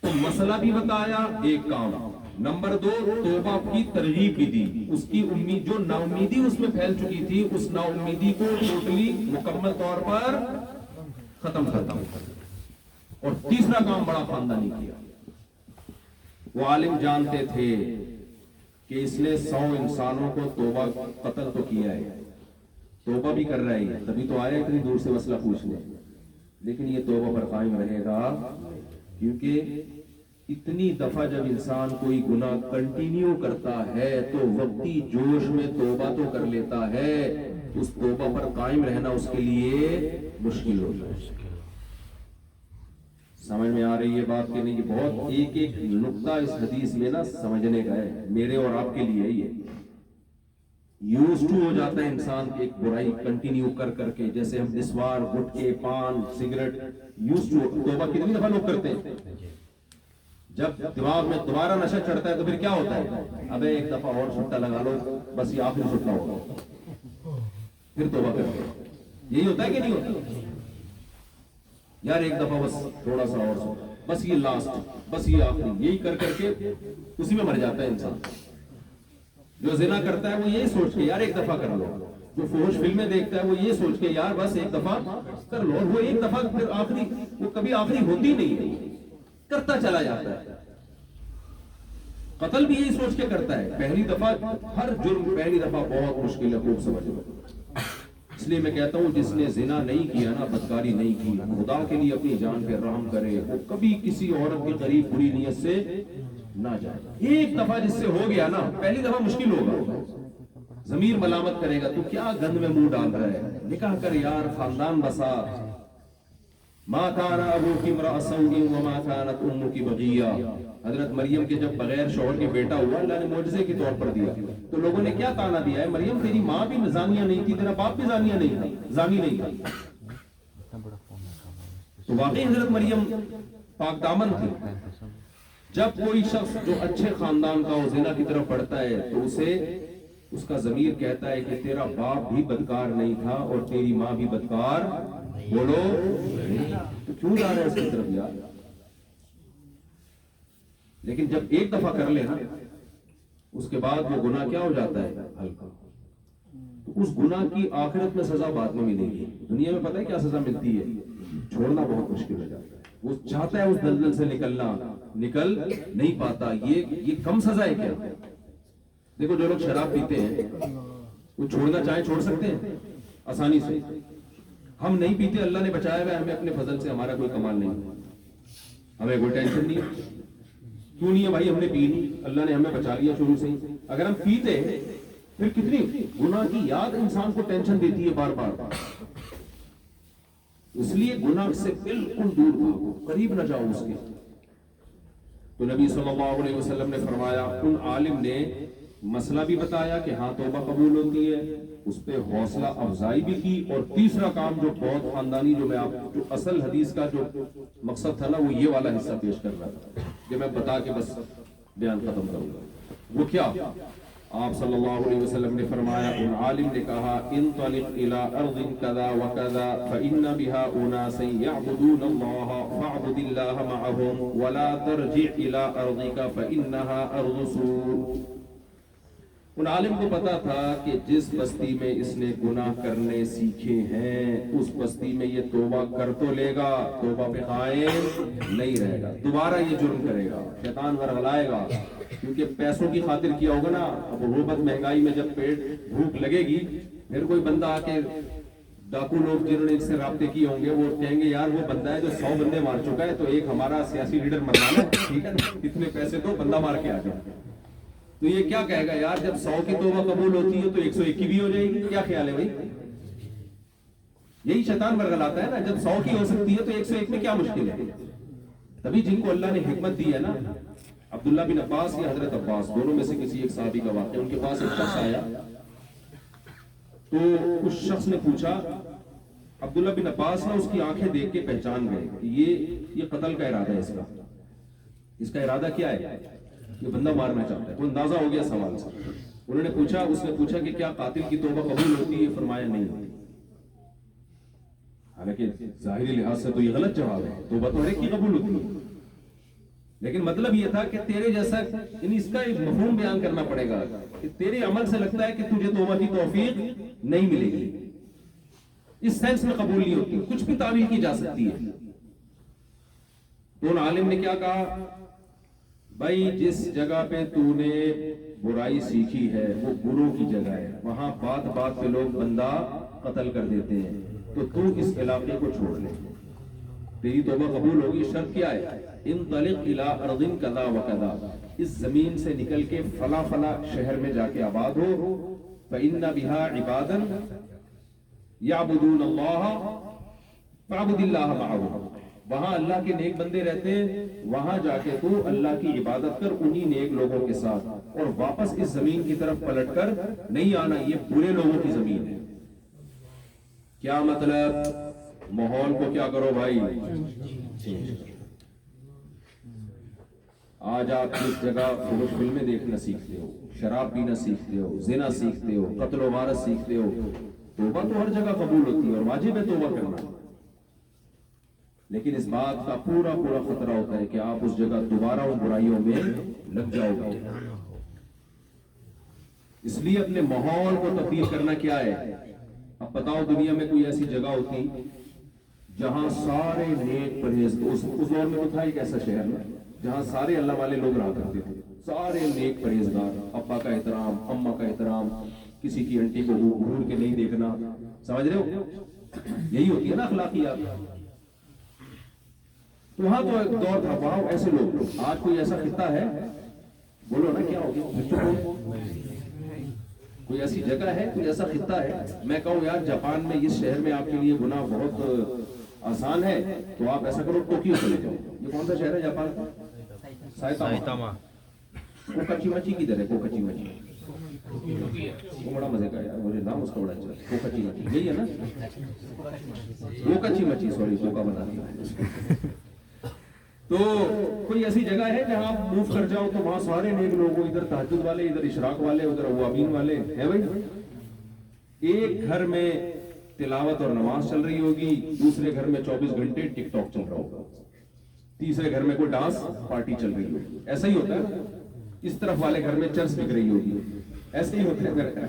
تو مسئلہ بھی بتایا، ایک کام. نمبر 2 توبہ کی ترغیب بھی دی، اس کی امید جو نا امیدی اس میں پھیل چکی تھی اس نا امیدی کو ٹوٹلی مکمل طور پر ختم کرتا. اور تیسرا کام بڑا خاندانی کیا. وہ عالم جانتے تھے کہ اس نے 100 انسانوں کو توبہ قتل تو کیا ہے، توبہ بھی کر رہا ہے، تبھی تو آیا اتنی دور سے مسئلہ پوچھنے، لیکن یہ توبہ پر قائم رہے گا، کیونکہ اتنی دفعہ جب انسان کوئی گناہ کنٹینیو کرتا ہے تو وقتی جوش میں توبہ تو کر لیتا ہے، اس توبہ پر قائم رہنا اس کے لیے مشکل ہوتا ہے. سمجھ میں آ رہی ہے بات کہ نہیں؟ بہت ایک ایک نقطہ اس حدیث میں نا سمجھنے کا ہے، میرے اور آپ کے لیے. یہ یوز ٹو ہو جاتا ہے انسان ایک برائی کنٹینیو کر کر کے، جیسے ہم نسوار، گٹکے، پان، سگریٹ، یوز ٹو. توبہ کتنی دفعہ لوگ کرتے ہیں، جب دماغ میں دوبارہ نشہ چڑھتا ہے تو پھر کیا ہوتا ہے؟ ابے ایک دفعہ اور سٹا لگا لو، بس یہ آخری سٹا ہوگا، پھر توبہ کرتے ہیں. یہی ہوتا ہے کہ نہیں ہوتا؟ یار ایک دفعہ بس تھوڑا سا اور سو، بس یہ لاسٹ، بس یہ آخری، یہی کر کر کے اسی میں مر جاتا ہے انسان. جو زنا کرتا ہے وہ یہی سوچ کے یار ایک دفعہ کر لو، جو فحش فلمیں دیکھتا ہے وہ یہ سوچ کے یار بس ایک دفعہ کر لو، اور وہ ایک دفعہ پھر آخری، وہ کبھی آخری ہوتی نہیں ہے، کرتا چلا جاتا ہے. قتل بھی یہی سوچ کے کرتا ہے، پہلی دفعہ ہر جرم پہلی دفعہ بہت مشکل ہے، خوب سمجھ لو. اس لیے میں کہتا ہوں جس نے زنا نہیں کیا نا، بدکاری نہیں کی، خدا کے لیے اپنی جان پہ رحم کرے، وہ کبھی کسی عورت کے قریب بری نیت سے نہ جائے. ایک دفعہ جس سے ہو گیا نا، پہلی دفعہ مشکل ہوگا، ضمیر ملامت کرے گا تو کیا گند میں منہ ڈال رہا ہے، نکاح کر یار، خاندان بسا. ما کان ابوک امرأ سوء وما کانت امک بغیہ. حضرت مریم کے جب بغیر شوہر کے بیٹا ہوا، اللہ نے معجزے کے طور پر دیا، تو لوگوں نے کیا تانا دیا ہے، مریم تیری ماں بھی زانیہ نہیں تھی، تیرا باپ بھی زانیہ نہیں تھا، زانی نہیں تھا. تو واقعی حضرت مریم پاک دامن تھی. جب کوئی شخص جو اچھے خاندان کا زنا کی طرف بڑھتا ہے تو اسے اس کا ضمیر کہتا ہے کہ تیرا باپ بھی بدکار نہیں تھا اور تیری ماں بھی بدکار، بولو تو کیوں جا رہا ہے اس کی طرف یار. لیکن جب ایک دفعہ کر لے نا، اس کے بعد وہ گناہ کیا ہو جاتا ہے، ہلکا. تو اس گناہ کی آخرت میں سزا بعد میں ملے گی، دنیا میں پتہ ہے کیا سزا ملتی ہے، چھوڑنا بہت مشکل ہو جاتا ہے. وہ چاہتا ہے اس دلدل سے نکلنا، نکل نہیں پاتا. یہ کم سزا ہے کیا؟ دیکھو جو لوگ شراب پیتے ہیں وہ چھوڑنا چاہیں چھوڑ سکتے ہیں آسانی سے. ہم نہیں پیتے، اللہ نے بچایا ہوا ہے ہمیں اپنے فضل سے، ہمارا کوئی کمال نہیں، ہمیں کوئی ٹینشن نہیں. کیوں نہیں ہے بھائی؟ ہم نے پی نہیں، اللہ نے ہمیں بچا لیا شروع سے ہی. اگر ہم پیتے پھر کتنی گناہ کی یاد انسان کو ٹینشن دیتی ہے بار بار. اس لیے گناہ سے بالکل دور بھاگو، قریب نہ جاؤ اس کے. تو نبی صلی اللہ علیہ وسلم نے فرمایا، ان عالم نے مسئلہ بھی بتایا کہ ہاں توبہ قبول ہوتی ہے، اس پہ حوصلہ افزائی بھی کی، اور تیسرا کام جو بہت خاندانی، جو اصل حدیث کا جو مقصد تھا نا، وہ یہ والا حصہ پیش کر رہا تھا کہ میں بتا کے بس بیان ختم کروں گا۔ وہ کیا؟ آپ صلی اللہ علیہ وسلم نے فرمایا، ان عالم نے کہا، انطلق الى ارض كذا وكذا فان بها اناسا يعبدون الله فاعبد الله معهم ولا ترجع الى ارضك فانها ارض سوء۔ ان عالم کو پتا تھا کہ جس بستی میں اس نے گناہ کرنے سیکھے ہیں، اس بستی میں یہ توبہ کر تو لے گا، توبہ پہ قائم نہیں رہے گا، دوبارہ یہ جرم کرے گا، شیطان ورغلائے گا، کیونکہ پیسوں کی خاطر کیا ہوگا نا۔ اب غربت مہنگائی میں جب پیٹ بھوک لگے گی، پھر کوئی بندہ آ کے، ڈاکو لوگ جنہوں نے اس سے رابطے کیے ہوں گے، وہ کہیں گے یار وہ بندہ ہے جو 100 بندے مار چکا ہے، تو ایک ہمارا سیاسی لیڈر مروانا ہے، ٹھیک ہے نا، اتنے پیسے تو بندہ مار کے آ جائے۔ تو یہ کیا کہے گا یار، جب 100 کی توبہ قبول ہوتی ہے تو 101 کی بھی ہو جائے گی، کیا خیال ہے بھائی؟ یہی شیطان ورغلاتا ہے نا، جب 100 کی ہو سکتی ہے تو 101 میں کیا مشکل ہے؟ تبھی جن کو اللہ نے حکمت دی ہے نا، عبداللہ بن عباس یا حضرت عباس، دونوں میں سے کسی ایک صحابی کا واقعہ، ان کے پاس ایک شخص آیا تو اس شخص نے پوچھا، عبداللہ بن عباس نے اس کی آنکھیں دیکھ کے پہچان گئے کہ یہ قتل کا ارادہ ہے، اس کا ارادہ کیا ہے، یہ بندہ مارنا چاہتا ہے، وہ اندازہ ہو گیا سوال سے۔ انہوں نے پوچھا، اس نے پوچھا کہ کیا قاتل کی توبہ قبول ہوتی ہے؟ فرمایا نہیں ہوتی۔ حالانکہ ظاہری لحاظ سے تو یہ غلط جواب ہے، توبہ تو ہر ایک کی قبول ہوتی ہے، لیکن مطلب یہ تھا کہ تیرے جیسا، یعنی اس کا ایک مفہوم بیان کرنا پڑے گا کہ تیرے عمل سے لگتا ہے کہ تجھے توبہ کی توفیق نہیں ملے گی، اس سینس میں قبول نہیں ہوتی، کچھ بھی تعویل کی جا سکتی ہے۔ تو ان عالم نے کیا کہا، بھائی جس جگہ پہ تو نے برائی سیکھی ہے وہ گروہ کی جگہ ہے، وہاں بات بات پہ لوگ بندہ قتل کر دیتے ہیں، تو اس علاقے کو چھوڑ لے، تیری توبہ قبول ہوگی۔ شرط کیا ہے؟ انطلق الى ارض کذا وکذا، اس زمین سے نکل کے فلاں فلاں شہر میں جا کے آباد ہو، فإن بها عبادا يعبدون الله فاعبد الله معهم، وہاں اللہ کے نیک بندے رہتے ہیں، وہاں جا کے تو اللہ کی عبادت کر انہی نیک لوگوں کے ساتھ، اور واپس اس زمین کی طرف پلٹ کر نہیں آنا، یہ برے لوگوں کی زمین ہے۔ کیا مطلب؟ ماحول کو کیا کرو بھائی، آج آپ اس جگہ فلمیں دیکھنا سیکھتے ہو، شراب پینا سیکھتے ہو، زنا سیکھتے ہو، قتل و غارت سیکھتے ہو، توبہ تو ہر جگہ قبول ہوتی ہے اور واجب ہے توبہ کرنا، لیکن اس بات کا پورا خطرہ ہوتا ہے کہ آپ اس جگہ دوبارہ ان برائیوں میں لگ جاؤ گے۔ اس لیے اپنے ماحول کو تبدیل کرنا کیا ہے؟ اب بتاؤ، دنیا میں کوئی ایسی جگہ ہوتی جہاں سارے نیک پرہیز، اس دور میں تو تھا ایک ایسا شہر میں جہاں سارے اللہ والے لوگ رہا کرتے تھے، سارے نیک پرہیزگار، ابا کا احترام، اماں کا احترام، کسی کی انٹی کو گھور کے نہیں دیکھنا، سمجھ رہے ہو؟ یہی ہوتی ہے نا اخلاقیات۔ تو وہاں تو ایک دور تھا، وہاں ایسے لوگ۔ آج کوئی ایسا خطہ ہے؟ بولو نا، کیا ہوگی؟ کوئی ایسی جگہ ہے، کوئی ایسا خطہ ہے؟ میں کہوں یار جاپان میں اس شہر میں آپ کے لیے گناہ بہت آسان ہے، تو آپ ایسا کرو ٹوکیو چلے جاؤ۔ یہ کون سا شہر ہے جاپان کا؟ سائتاما۔ کوکاچی مچی کدھر ہے؟ کوکاچی مچی وہ بڑا مزے کا یار، مجھے نام اس کا بڑا اچھا، کوکاچی مچی، یہی ہے نا؟ کوکاچی مچی، سوری، کوکا بنا دیا۔ تو کوئی ایسی جگہ ہے جہاں آپ موو کر جاؤ تو وہاں سارے نیک لوگ، ادھر تہجد والے، ادھر اشراق والے، ادھر اوابین والے ہیں بھائی۔ ایک گھر میں تلاوت اور نماز چل رہی ہوگی، دوسرے گھر میں 24 گھنٹے ٹک ٹاک چل رہا ہوگا، تیسرے گھر میں کوئی ڈانس پارٹی چل رہی ہوگی، ایسا ہی ہوتا ہے۔ اس طرف والے گھر میں چرس بک رہی ہوگی، ایسے ہی ہوتا ہے۔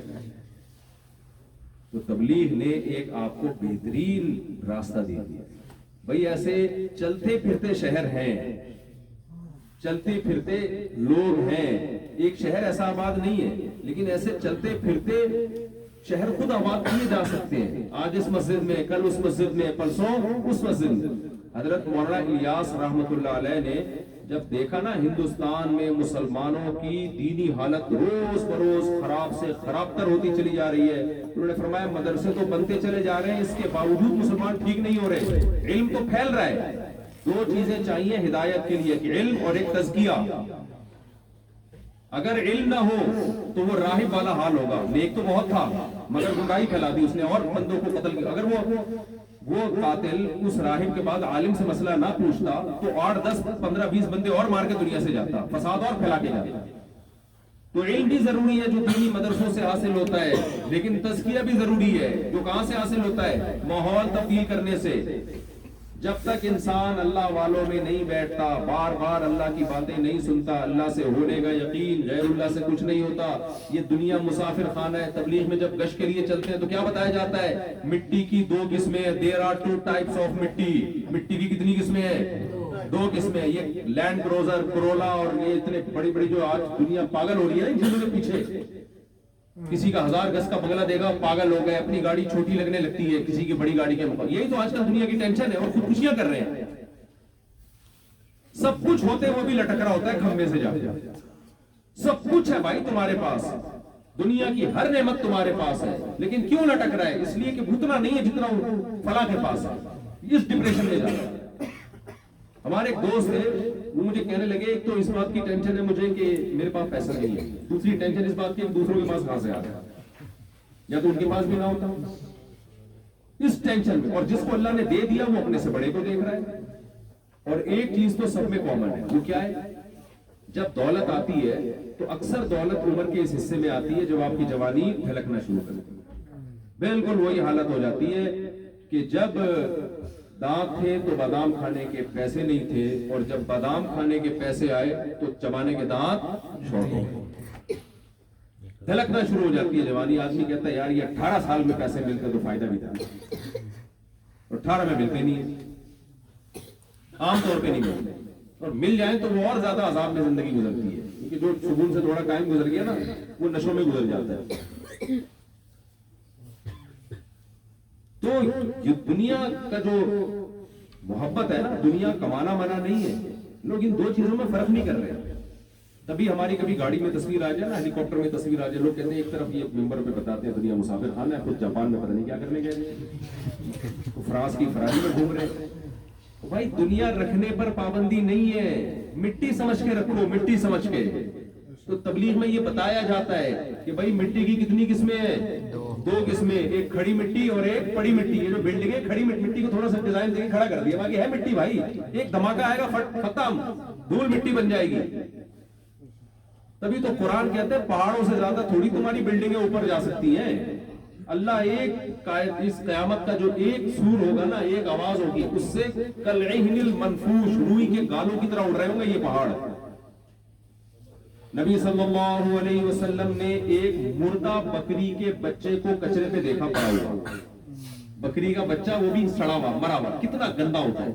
تو تبلیغ نے ایک آپ کو بہترین راستہ دیا، بھئی ایسے چلتے پھرتے شہر ہیں، چلتے پھرتے لوگ ہیں، ایک شہر ایسا آباد نہیں ہے، لیکن ایسے چلتے پھرتے شہر خود آباد کیے جا سکتے ہیں۔ آج اس مسجد میں، کل اس مسجد میں، پرسوں اس مسجد میں۔ حضرت مولانا الیاس رحمۃ اللہ علیہ نے جب دیکھا نا ہندوستان میں مسلمانوں کی دینی حالت روز بروز خراب سے خراب تر ہوتی چلی جا رہی ہے، انہوں نے فرمایا مدرسے تو بنتے چلے جا رہے ہیں، اس کے باوجود مسلمان ٹھیک نہیں ہو رہے، علم تو پھیل رہا ہے دو چیزیں چاہیے ہدایت کے لیے، کہ علم اور ایک تزکیہ۔ اگر علم نہ ہو تو وہ راہب والا حال ہوگا، نیک تو بہت تھا مگر گمراہی پھیلا دی اس نے اور بندوں کو قتل کیا۔ اگر وہ قاتل اس راہب کے بعد عالم سے مسئلہ نہ پوچھتا تو 8 10 15 20 بندے اور مار کے دنیا سے جاتا، فساد اور پھیلا کے جاتا۔ تو علم بھی ضروری ہے جو دینی مدرسوں سے حاصل ہوتا ہے، لیکن تزکیہ بھی ضروری ہے جو کہاں سے حاصل ہوتا ہے؟ ماحول تبدیل کرنے سے۔ جب تک انسان اللہ والوں میں نہیں بیٹھتا، بار بار اللہ کی باتیں نہیں سنتا، اللہ سے ہونے کا یقین، غیر اللہ سے کچھ نہیں ہوتا۔ یہ دنیا مسافر خانہ ہے۔ تبلیغ میں جب گشت کے لیے چلتے ہیں تو کیا بتایا جاتا ہے؟ مٹی کی 2 قسمیں، there are 2 types of مٹی۔ مٹی کی کتنی قسمیں ہیں؟ 2 قسمیں۔ یہ لینڈ کروزر، کرولا اور یہ اتنے بڑی بڑی جو آج دنیا پاگل ہو رہی ہے ان چیزوں کے پیچھے۔ کسی کا 1000 گز کا بنگلہ دے گا، پاگل ہو گئے، اپنی گاڑی چھوٹی لگنے لگتی ہے کسی کی بڑی گاڑی کے مقابلے۔ یہی تو آج کل دنیا کی ٹینشن ہے، اور خودکشیاں کر رہے ہیں۔ سب کچھ ہوتے وہ بھی لٹک رہا ہوتا ہے کھمبے سے جا کے۔ سب کچھ ہے بھائی تمہارے پاس، دنیا کی ہر نعمت تمہارے پاس ہے، لیکن کیوں لٹک رہا ہے؟ اس لیے کہ اتنا نہیں ہے جتنا فلاں کے پاس ہے۔ اس ڈپریشن میں جا رہا ہے۔ ہمارے ایک دوست تھے، وہ مجھے کہنے لگے ایک تو اس بات کی ٹینشن ہے مجھے کہ میرے پاس پیسہ نہیں ہے، دوسری ٹینشن اس بات کی کہ دوسروں کے پاس کہاں سے آ رہا ہے، یا تو ان کے پاس بھی نہ ہوتا۔ اس ٹینشن میں، اور جس کو اللہ نے دے دیا وہ اپنے سے بڑے کو دیکھ رہا ہے۔ اور ایک چیز تو سب میں کامن ہے، وہ کیا ہے؟ جب دولت آتی ہے تو اکثر دولت عمر کے اس حصے میں آتی ہے جب آپ کی جوانی ڈھلکنا شروع کرتی ہے۔ بالکل وہی حالت ہو جاتی ہے کہ جب دانت تھے تو بادام کھانے کے پیسے نہیں تھے، اور جب بادام کھانے کے پیسے آئے تو چبانے کے دانت شورٹ ہو گئے۔ دھلکنا شروع ہو جاتی ہے جوانی۔ آدمی کہتا ہے یار یہ 18 سال میں پیسے ملتے تو فائدہ بھی تھا، اور 18 میں ملتے نہیں، عام طور پہ نہیں ملتے، اور مل جائیں تو وہ اور زیادہ عذاب میں زندگی گزرتی ہے، کیونکہ جو سکون سے تھوڑا ٹائم گزر گیا نا وہ نشوں میں گزر جاتا ہے۔ تو یہ دنیا کا جو محبت ہے نا، دنیا کمانا منع نہیں ہے، لوگ ان 2 چیزوں میں فرق نہیں کر رہے ہیں۔ تبھی ہماری کبھی گاڑی میں تصویر آ جائے نا، ہیلی کاپٹر میں تصویر آ جائے، لوگ کہتے ہیں ایک طرف یہ ممبر پہ بتاتے ہیں دنیا مسافر خانہ ہے، خود جاپان میں پتہ نہیں کیا کرنے گئے، فرانس کی فراری میں گھوم رہے ہیں۔ بھائی دنیا رکھنے پر پابندی نہیں ہے، مٹی سمجھ کے رکھو، مٹی سمجھ کے۔ تو تبلیغ میں یہ بتایا جاتا ہے کہ بھائی مٹی کی کتنی قسمیں ہیں؟ 2 قسمیں، ایک کھڑی مٹی اور ایک پڑی مٹی۔ یہ جو بلڈنگ ہے کھڑی مٹی کو تھوڑا سا ڈیزائن دے کے کھڑا کر دیا، باقی ہے مٹی بھائی، ایک دھماکہ آئے گا ختم، دھول مٹی بن جائے گی۔ تبھی تو قرآن کہتے ہیں پہاڑوں سے زیادہ تھوڑی تمہاری بلڈنگیں اوپر جا سکتی ہیں۔ اللہ ایک اس قیامت کا جو ایک سور ہوگا نا، ایک آواز ہوگی، اس سے کالعہن المنفوش، روئی کے گالوں کی طرح اڑ رہے ہوں گے یہ پہاڑ۔ نبی صلی اللہ علیہ وسلم نے ایک مردہ بکری کے بچے کو کچرے پہ دیکھا پڑا ہوا، بکری کا بچہ، وہ بھی سڑا ہوا، مرا ہوا، کتنا گندا ہوتا ہے۔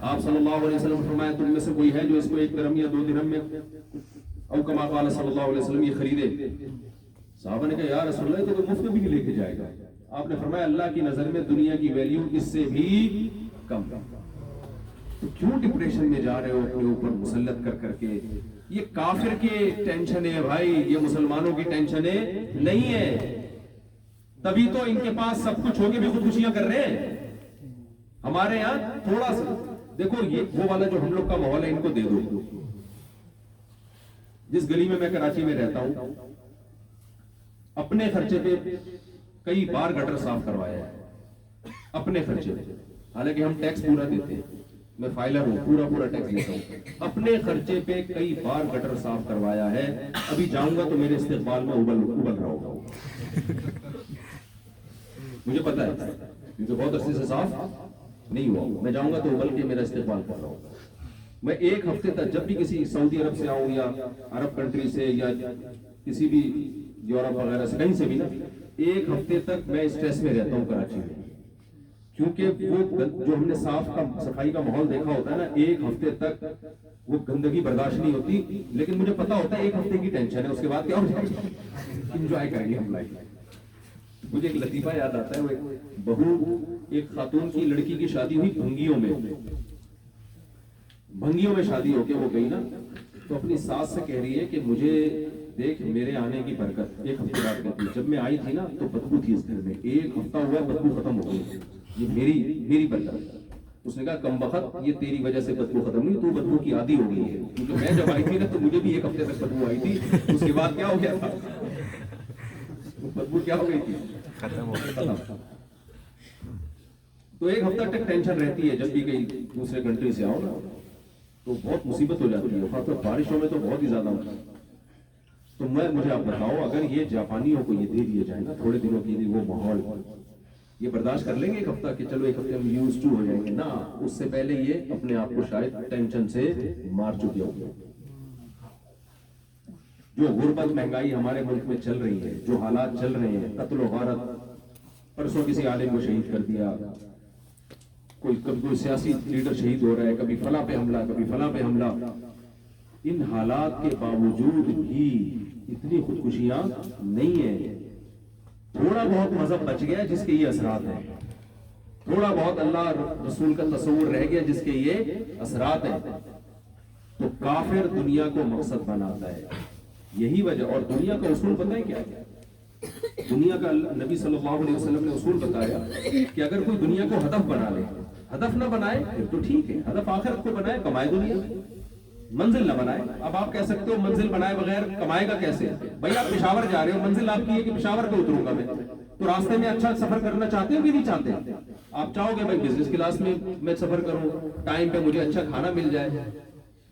آپ صلی اللہ علیہ وسلم نے فرمایا تم میں سے کوئی ہے جو اس کو 1 درہم یا 2 درہم میں، او کما قال صلی اللہ علیہ وسلم، یہ خریدے؟ صحابہ نے کہا یا رسول اللہ تو مفت میں بھی لے کے جائے گا۔ آپ نے فرمایا اللہ کی نظر میں دنیا کی ویلیو اس سے بھی کم۔ تو کیوں ڈپریشن میں جا رہے ہو اپنے اوپر مسلط کر کر کے؟ یہ کافر کے ٹینشن ہے بھائی، یہ مسلمانوں کی ٹینشن ہے نہیں ہے۔ تبھی تو ان کے پاس سب کچھ ہو کے بھی خودکشیاں کر رہے ہیں۔ ہمارے یہاں تھوڑا سا دیکھو، یہ وہ والا جو ہم لوگ کا ماحول ہے ان کو دے دو۔ جس گلی میں کراچی میں رہتا ہوں، اپنے خرچے پہ کئی بار گٹر صاف کروایا ہے، اپنے خرچے پہ، حالانکہ ہم ٹیکس پورا دیتے ہیں، میں فائلر ہوں، پورا ٹیکس دیتا ہوں، اپنے خرچے پہ کئی بار گٹر صاف کروایا ہے۔ ابھی جاؤں گا تو میرے استقبال میں ابل رہا ہوگا، مجھے پتا ہے، کیونکہ بہت عرصے سے صاف نہیں ہوا، میں جاؤں گا تو ابل کے میرا استقبال کر رہا ہوگا۔ میں 1 ہفتے تک جب بھی کسی سعودی عرب سے آؤں یا عرب کنٹری سے یا کسی بھی یورپ وغیرہ سے کہیں سے بھی نا، 1 ہفتے تک میں اسٹریس میں رہتا ہوں کراچی میں، کیونکہ وہ جو ہم نے صفائی کا ماحول دیکھا ہوتا ہے نا، 1 ہفتے تک وہ گندگی برداشت نہیں ہوتی، لیکن مجھے پتا ہوتا ہے 1 ہفتے کی ٹینشن ہے، اس کے بعد کیا ہو جائے گا، انجوائے کریں گے ہم لائف۔ مجھے ایک لطیفہ یاد آتا ہے، وہ بہو، ایک خاتون کی لڑکی کی شادی ہوئی بھنگیوں میں شادی ہو کے وہ گئی نا، تو اپنی ساس سے کہہ رہی ہے کہ مجھے دیکھ میرے آنے کی برکت۔ 1 ہفتے بعد کہتی ہے جب میں آئی تھی نا تو بدبو تھی اس گھر میں، 1 ہفتہ ہوا بدبو ختم ہو گئی، یہ میری برکت۔ اس نے کہا کم بخت یہ تیری وجہ سے بدبو ختم نہیں، تو بدبو کی عادی ہو گئی ہے، کیونکہ میں جب آئی تھی نا تو مجھے بھی 1 ہفتے تک بدبو آئی تھی، اس کے بعد کیا ہو گیا تھا، بدبو کیا ہو گئی تھی، ختم ہو گئی۔ تو 1 ہفتہ تک ٹینشن رہتی ہے جب بھی کہیں دوسرے کنٹری سے آؤ نا تو بہت مصیبت ہو جاتی ہے، خاص طور بارشوں میں تو بہت ہی زیادہ ہوتا ہے۔ تو مجھے آپ بتاؤ اگر یہ جاپانیوں کو یہ دے دیا جائے نا تھوڑے دنوں کے لیے وہ ماحول، یہ برداشت کر لیں گے 1 ہفتہ کہ چلو 1 ہفتے میں یوز ٹو ہو جائیں گے؟ نا، اس سے پہلے یہ اپنے آپ کو شاید ٹینشن سے مار چکے ہوں گے۔ جو غربت مہنگائی ہمارے ملک میں چل رہی ہے، جو حالات چل رہے ہیں، قتل و غارت، پرسوں کسی عالم کو شہید کر دیا، کوئی سیاسی لیڈر شہید ہو رہا ہے، کبھی فلاں پہ حملہ، کبھی فلاں پہ حملہ، ان حالات کے باوجود بھی اتنی خودکشیاں نہیں ہیں۔ تھوڑا بہت مذہب بچ گیا جس کے یہ اثرات ہیں، تھوڑا بہت اللہ رسول کا تصور رہ گیا جس کے یہ اثرات ہیں۔ تو کافر دنیا کو مقصد بناتا ہے، یہی وجہ، اور دنیا کا اصول پتہ ہے کیا ہے؟ دنیا کا نبی صلی اللہ علیہ وسلم نے اصول بتایا کہ اگر کوئی دنیا کو ہدف بنا لے، ہدف نہ بنائے پھر تو ٹھیک ہے، ہدف آخرت کو بنائے، کمائے دنیا، منزل نہ بنائے۔ اب آپ کہہ سکتے ہو منزل بنائے بغیر کمائے گا کیسے؟ بھائی آپ پشاور جا رہے ہو، منزل آپ کی ہے کہ پشاور پہ اتروں گا میں، تو راستے میں اچھا سفر کرنا چاہتے ہو کہ نہیں چاہتے؟ آپ چاہو گے بھائی بزنس کلاس میں سفر کروں، ٹائم پہ مجھے اچھا کھانا مل جائے،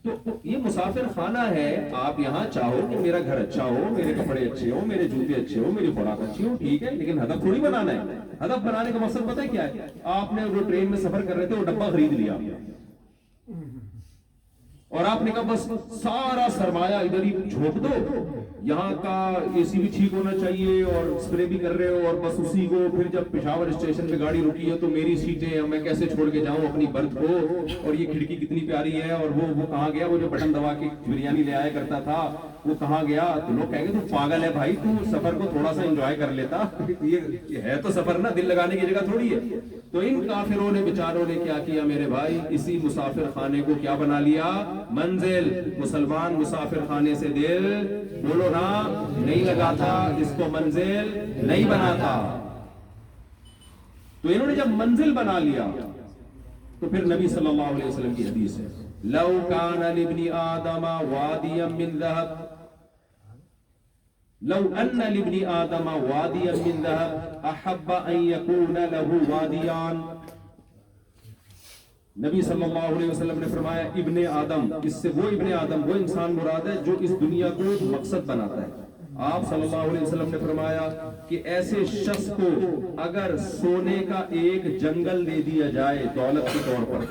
تو یہ مسافر خانہ ہے۔ آپ یہاں چاہو کہ میرا گھر اچھا ہو، میرے کپڑے اچھے ہو، میرے جوتے اچھے ہو، میری خوراک اچھی ہو، ٹھیک ہے، لیکن ہدف تھوڑی بنانا ہے۔ ہدف بنانے کا مقصد پتہ ہے کیا ہے؟ آپ نے جو ٹرین میں سفر کر رہے تھے وہ ڈبہ خرید لیا اور آپ نے کہا بس سارا سرمایہ ادھر ہی جھونک دو، یہاں کا اے سی بھی ٹھیک ہونا چاہیے اور اسپرے بھی کر رہے ہو، اور بس اسی کو پھر جب پشاور اسٹیشن پہ گاڑی رکی ہے تو میری سیٹیں میں کیسے چھوڑ کے جاؤں اپنی برتھ کو، اور یہ کھڑکی کتنی پیاری ہے، اور وہ کہاں گیا، وہ جو بٹن دبا کے بریانی لے آیا کرتا تھا وہ کہاں گیا؟ تو لوگ کہیں گے تو پاگل ہے بھائی، تو سفر کو تھوڑا سا انجوائے کر لیتا، یہ ہے تو سفر نا، دل لگانے کی جگہ تھوڑی ہے۔ تو ان کافروں نے بیچاروں نے کیا کیا میرے بھائی؟ اسی مسافر خانے کو کیا بنا لیا؟ منزل۔ مسلمان مسافر خانے سے دل بولو نا نہیں لگاتا، اس کو منزل نہیں بناتا۔ تو انہوں نے جب منزل بنا لیا تو پھر نبی صلی اللہ علیہ وسلم کی حدیث ہے، لو کان لابن آدم وادیا من ذهب، لو ان لابن آدم وادیا من ذهب احب ان يكون له وادیان۔ نبی صلی اللہ علیہ وسلم نے فرمایا ابن آدم، اس سے وہ ابن آدم وہ انسان مراد ہے جو اس دنیا کو مقصد بناتا ہے۔ آپ صلی اللہ علیہ وسلم نے فرمایا کہ ایسے شخص کو اگر سونے کا ایک جنگل دے دیا جائے دولت کے طور پر،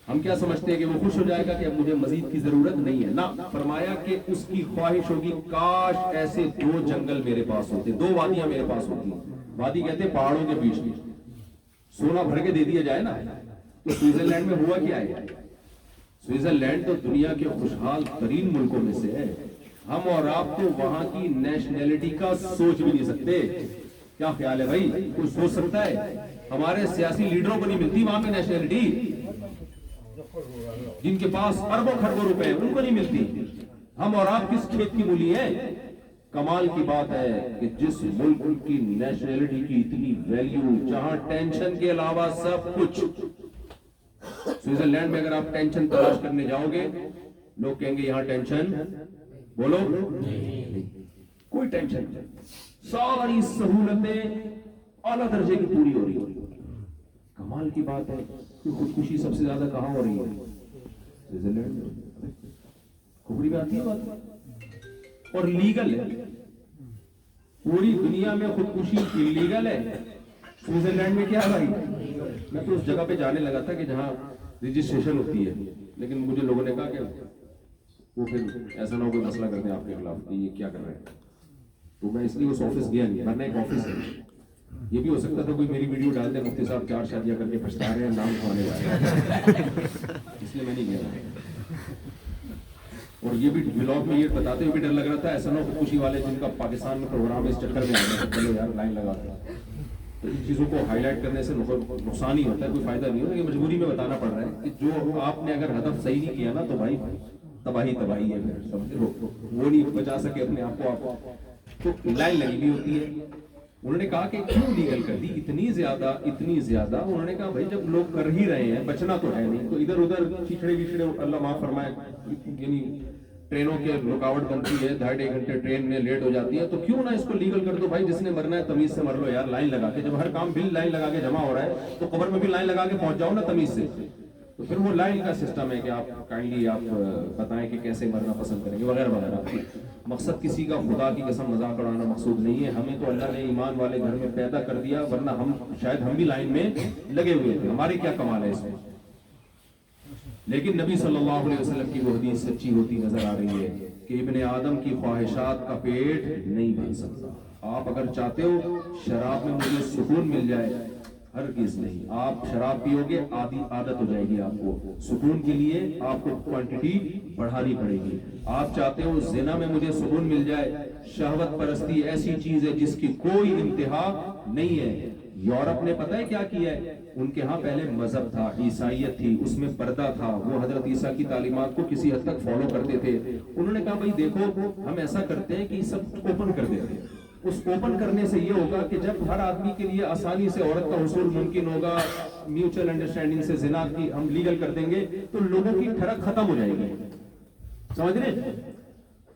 ہم کیا سمجھتے ہیں کہ وہ خوش ہو جائے گا کہ اب مجھے مزید کی ضرورت نہیں ہے؟ نہ، فرمایا کہ اس کی خواہش ہوگی کاش ایسے 2 جنگل میرے پاس ہوتے، 2 وادیاں میرے پاس ہوتی۔ وادی کہتے ہیں پہاڑوں کے بیچ میں، سونا بھر کے دے دیا جائے نا۔ تو سوئٹزرلینڈ میں ہوا کیا ہے؟ سوئٹزرلینڈ تو دنیا کے خوشحال ترین ملکوں میں سے ہے، ہم اور آپ تو وہاں کی نیشنلٹی کا سوچ بھی نہیں سکتے۔ کیا خیال ہے بھائی، کوئی سوچ سکتا ہے؟ ہمارے سیاسی لیڈروں کو نہیں ملتی وہاں کی نیشنلٹی، جن کے پاس اربوں خربوں روپے ہیں ان کو نہیں ملتی۔ ہم اور آپ کس کھیت کی مولی ہیں؟ کمال کی بات ہے کہ جس ملک کی نیشنلٹی کی اتنی ویلیو، جہاں ٹینشن کے علاوہ سب کچھ، سوئٹزرلینڈ میں اگر آپ ٹینشن تلاش کرنے جاؤ گے لوگ کہیں گے یہاں ٹینشن، بولو کوئی ٹینشن نہیں، ساری سہولتیں اعلیٰ درجے کی پوری ہو رہی ہے۔ کمال کی بات ہے کہ خودکشی سب سے زیادہ کہاں ہو رہی ہے؟ سوئٹزرلینڈ میں۔ کھوپڑی میں آتی ہے بات، اور لیگل ہے، پوری دنیا میں خودکشی لیگل ہے، سوئٹزرلینڈ میں کیا ہے بھائی؟ میں تو اس جگہ پہ جانے لگا تھا کہ جہاں رجسٹریشن ہوتی ہے، لیکن مجھے لوگوں نے کہا کہ وہ پھر ایسا نہ ہو کوئی مسئلہ کرتے ہیں آپ کے خلاف کہ یہ کیا کر رہے ہیں، تو میں اس لیے اس آفس گیا نہیں، ورنہ ایک آفس ہے۔ یہ بھی ہو سکتا تھا کوئی میری ویڈیو ڈال دے مفتی صاحب 4 شادیاں کر کے پچھتا رہے ہیں، نام کھوانے والے، اس لیے میں نہیں گیا۔ اور یہ بھی بلاگ میں یہ بتاتے ہوئے بھی ڈر لگ رہا تھا ایسا نہ ہو خودکشی والے جن کا پاکستان میں پروگرام اس چکر میں آ گیا، چلو یار لائن لگا دیں۔ تو ان چیزوں کو ہائی لائٹ کرنے سے نقصان ہی ہوتا ہے، کوئی فائدہ نہیں ہوتا، کہ مجبوری میں بتانا پڑ رہا ہے کہ جو آپ نے اگر ہدف صحیح نہیں کیا نا تو بھائی تباہی تباہی ہے، پھر سمجھ لو وہ نہیں بچا سکے اپنے آپ کو، آپ تو لائن لگی ہوئی ہوتی ہے۔ انہوں نے کہا کہ کیوں لیگل کر دی اتنی زیادہ انہوں نے کہا بھائی جب لوگ کر ہی رہے ہیں بچنا تو ہے نہیں، تو ادھر ادھر چھچڑے وچھڑے اللہ معاف فرمائے، یعنی ٹرینوں کے رکاوٹ بنتی ہے، 2.5 گھنٹے ٹرین میں لیٹ ہو جاتی ہے، تو کیوں نہ اس کو لیگل کر دو بھائی، جس نے مرنا ہے تمیز سے مر لو یار، لائن لگا کے، جب ہر کام بل لائن لگا کے جمع ہو رہا ہے تو قبر میں بھی لائن لگا کے پہنچ جاؤ نا تمیز سے۔ تو پھر وہ لائن کا سسٹم ہے کہ آپ کائنڈلی آپ بتائیں کہ کیسے مرنا پسند کریں گے وغیرہ وغیرہ۔ مقصد کسی کا خدا کی قسم مذاق اڑانا مقصود نہیں ہے، ہمیں تو اللہ نے ایمان والے گھر میں پیدا کر دیا، ورنہ ہم شاید ہم بھی لائن میں لگے ہوئے تھے، ہماری کیا کمال ہے اس میں۔ لیکن نبی صلی اللہ علیہ وسلم کی وہ حدیث سچی ہوتی نظر آ رہی ہے کہ ابن آدم کی خواہشات کا پیٹ نہیں بھر سکتا۔ آپ اگر چاہتے ہو شراب میں مجھے سکون مل جائے، ہرگز نہیں، آپ شراب پیو گے عادت ہو جائے گی آپ کو، سکون کے لیے آپ کو کوانٹٹی بڑھانی پڑے گی۔ آپ چاہتے ہو زنا میں مجھے سکون مل جائے، شہوت پرستی ایسی چیز ہے جس کی کوئی انتہا نہیں ہے۔ یورپ نے پتہ ہے کیا کیا ہے؟ ان کے ہاں پہلے مذہب تھا، عیسائیت تھی، اس میں پردہ تھا، وہ حضرت عیسیٰ کی تعلیمات کو کسی حد تک فالو کرتے تھے۔ انہوں نے کہا بھائی دیکھو ہم ایسا کرتے ہیں کہ سب اوپن کر دیتے ہیں، اس اوپن کرنے سے یہ ہوگا کہ جب ہر آدمی کے لیے آسانی سے عورت کا حصول ممکن ہوگا، میوچل انڈرسٹینڈنگ سے زنا کی ہم لیگل کر دیں گے تو لوگوں کی ٹھڑک ختم ہو جائے گی، سمجھ رہے ہیں؟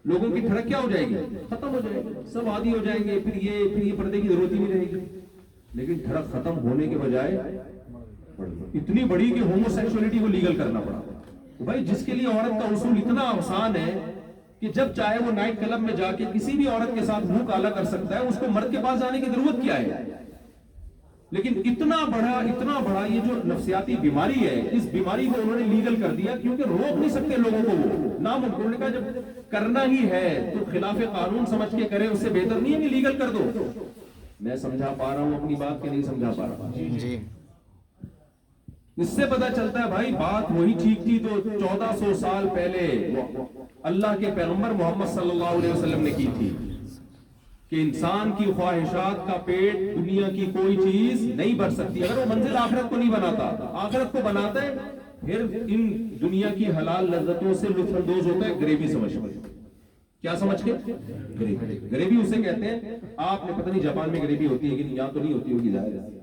لوگوں کی ٹھڑک کیا ہو جائے گی؟ ختم ہو جائے گی، سب عادی ہو جائیں گے، پھر یہ پردے کی ضرورت ہی نہیں رہے گی۔ لیکن ٹھڑک ختم ہونے کے بجائے اتنی بڑی کہ ہومو سیکسولیٹی کو لیگل کرنا پڑا۔ بھائی جس کے لیے عورت کا حصول اتنا آسان ہے کہ جب چاہے وہ نائٹ کلب میں جا کے کسی بھی عورت کے ساتھ منہ کالا کر سکتا ہے، اس کو مرد کے پاس جانے کی ضرورت کیا ہے؟ لیکن اتنا بڑا یہ جو نفسیاتی بیماری ہے، اس بیماری کو انہوں نے لیگل کر دیا کیونکہ روک نہیں سکتے لوگوں کو، وہ ناممکن۔ انہوں نے کہا جب کرنا ہی ہے تو خلاف قانون سمجھ کے کرے، اس سے بہتر نہیں ہے کہ لیگل کر دو۔ میں سمجھا پا رہا ہوں اپنی بات کہ نہیں سمجھا پا رہا؟ جی۔ اس سے پتہ چلتا ہے بھائی بات وہی ٹھیک تھی تو 1400 سال پہلے اللہ کے پیغمبر محمد صلی اللہ علیہ وسلم نے کی تھی کہ انسان کی خواہشات کا پیٹ دنیا کی کوئی چیز نہیں بھر سکتی۔ اگر وہ منزل آخرت کو نہیں بناتا، آخرت کو بناتا ہے، پھر ان دنیا کی حلال لذتوں سے لطف اندوز ہوتا ہے گریوی سمجھ کے۔ کیا سمجھ کے؟ گریوی اسے کہتے ہیں۔ آپ نے پتہ نہیں جاپان میں گریوی ہوتی ہے کہ یہاں تو نہیں ہوتی ہوگی، ظاہر ہے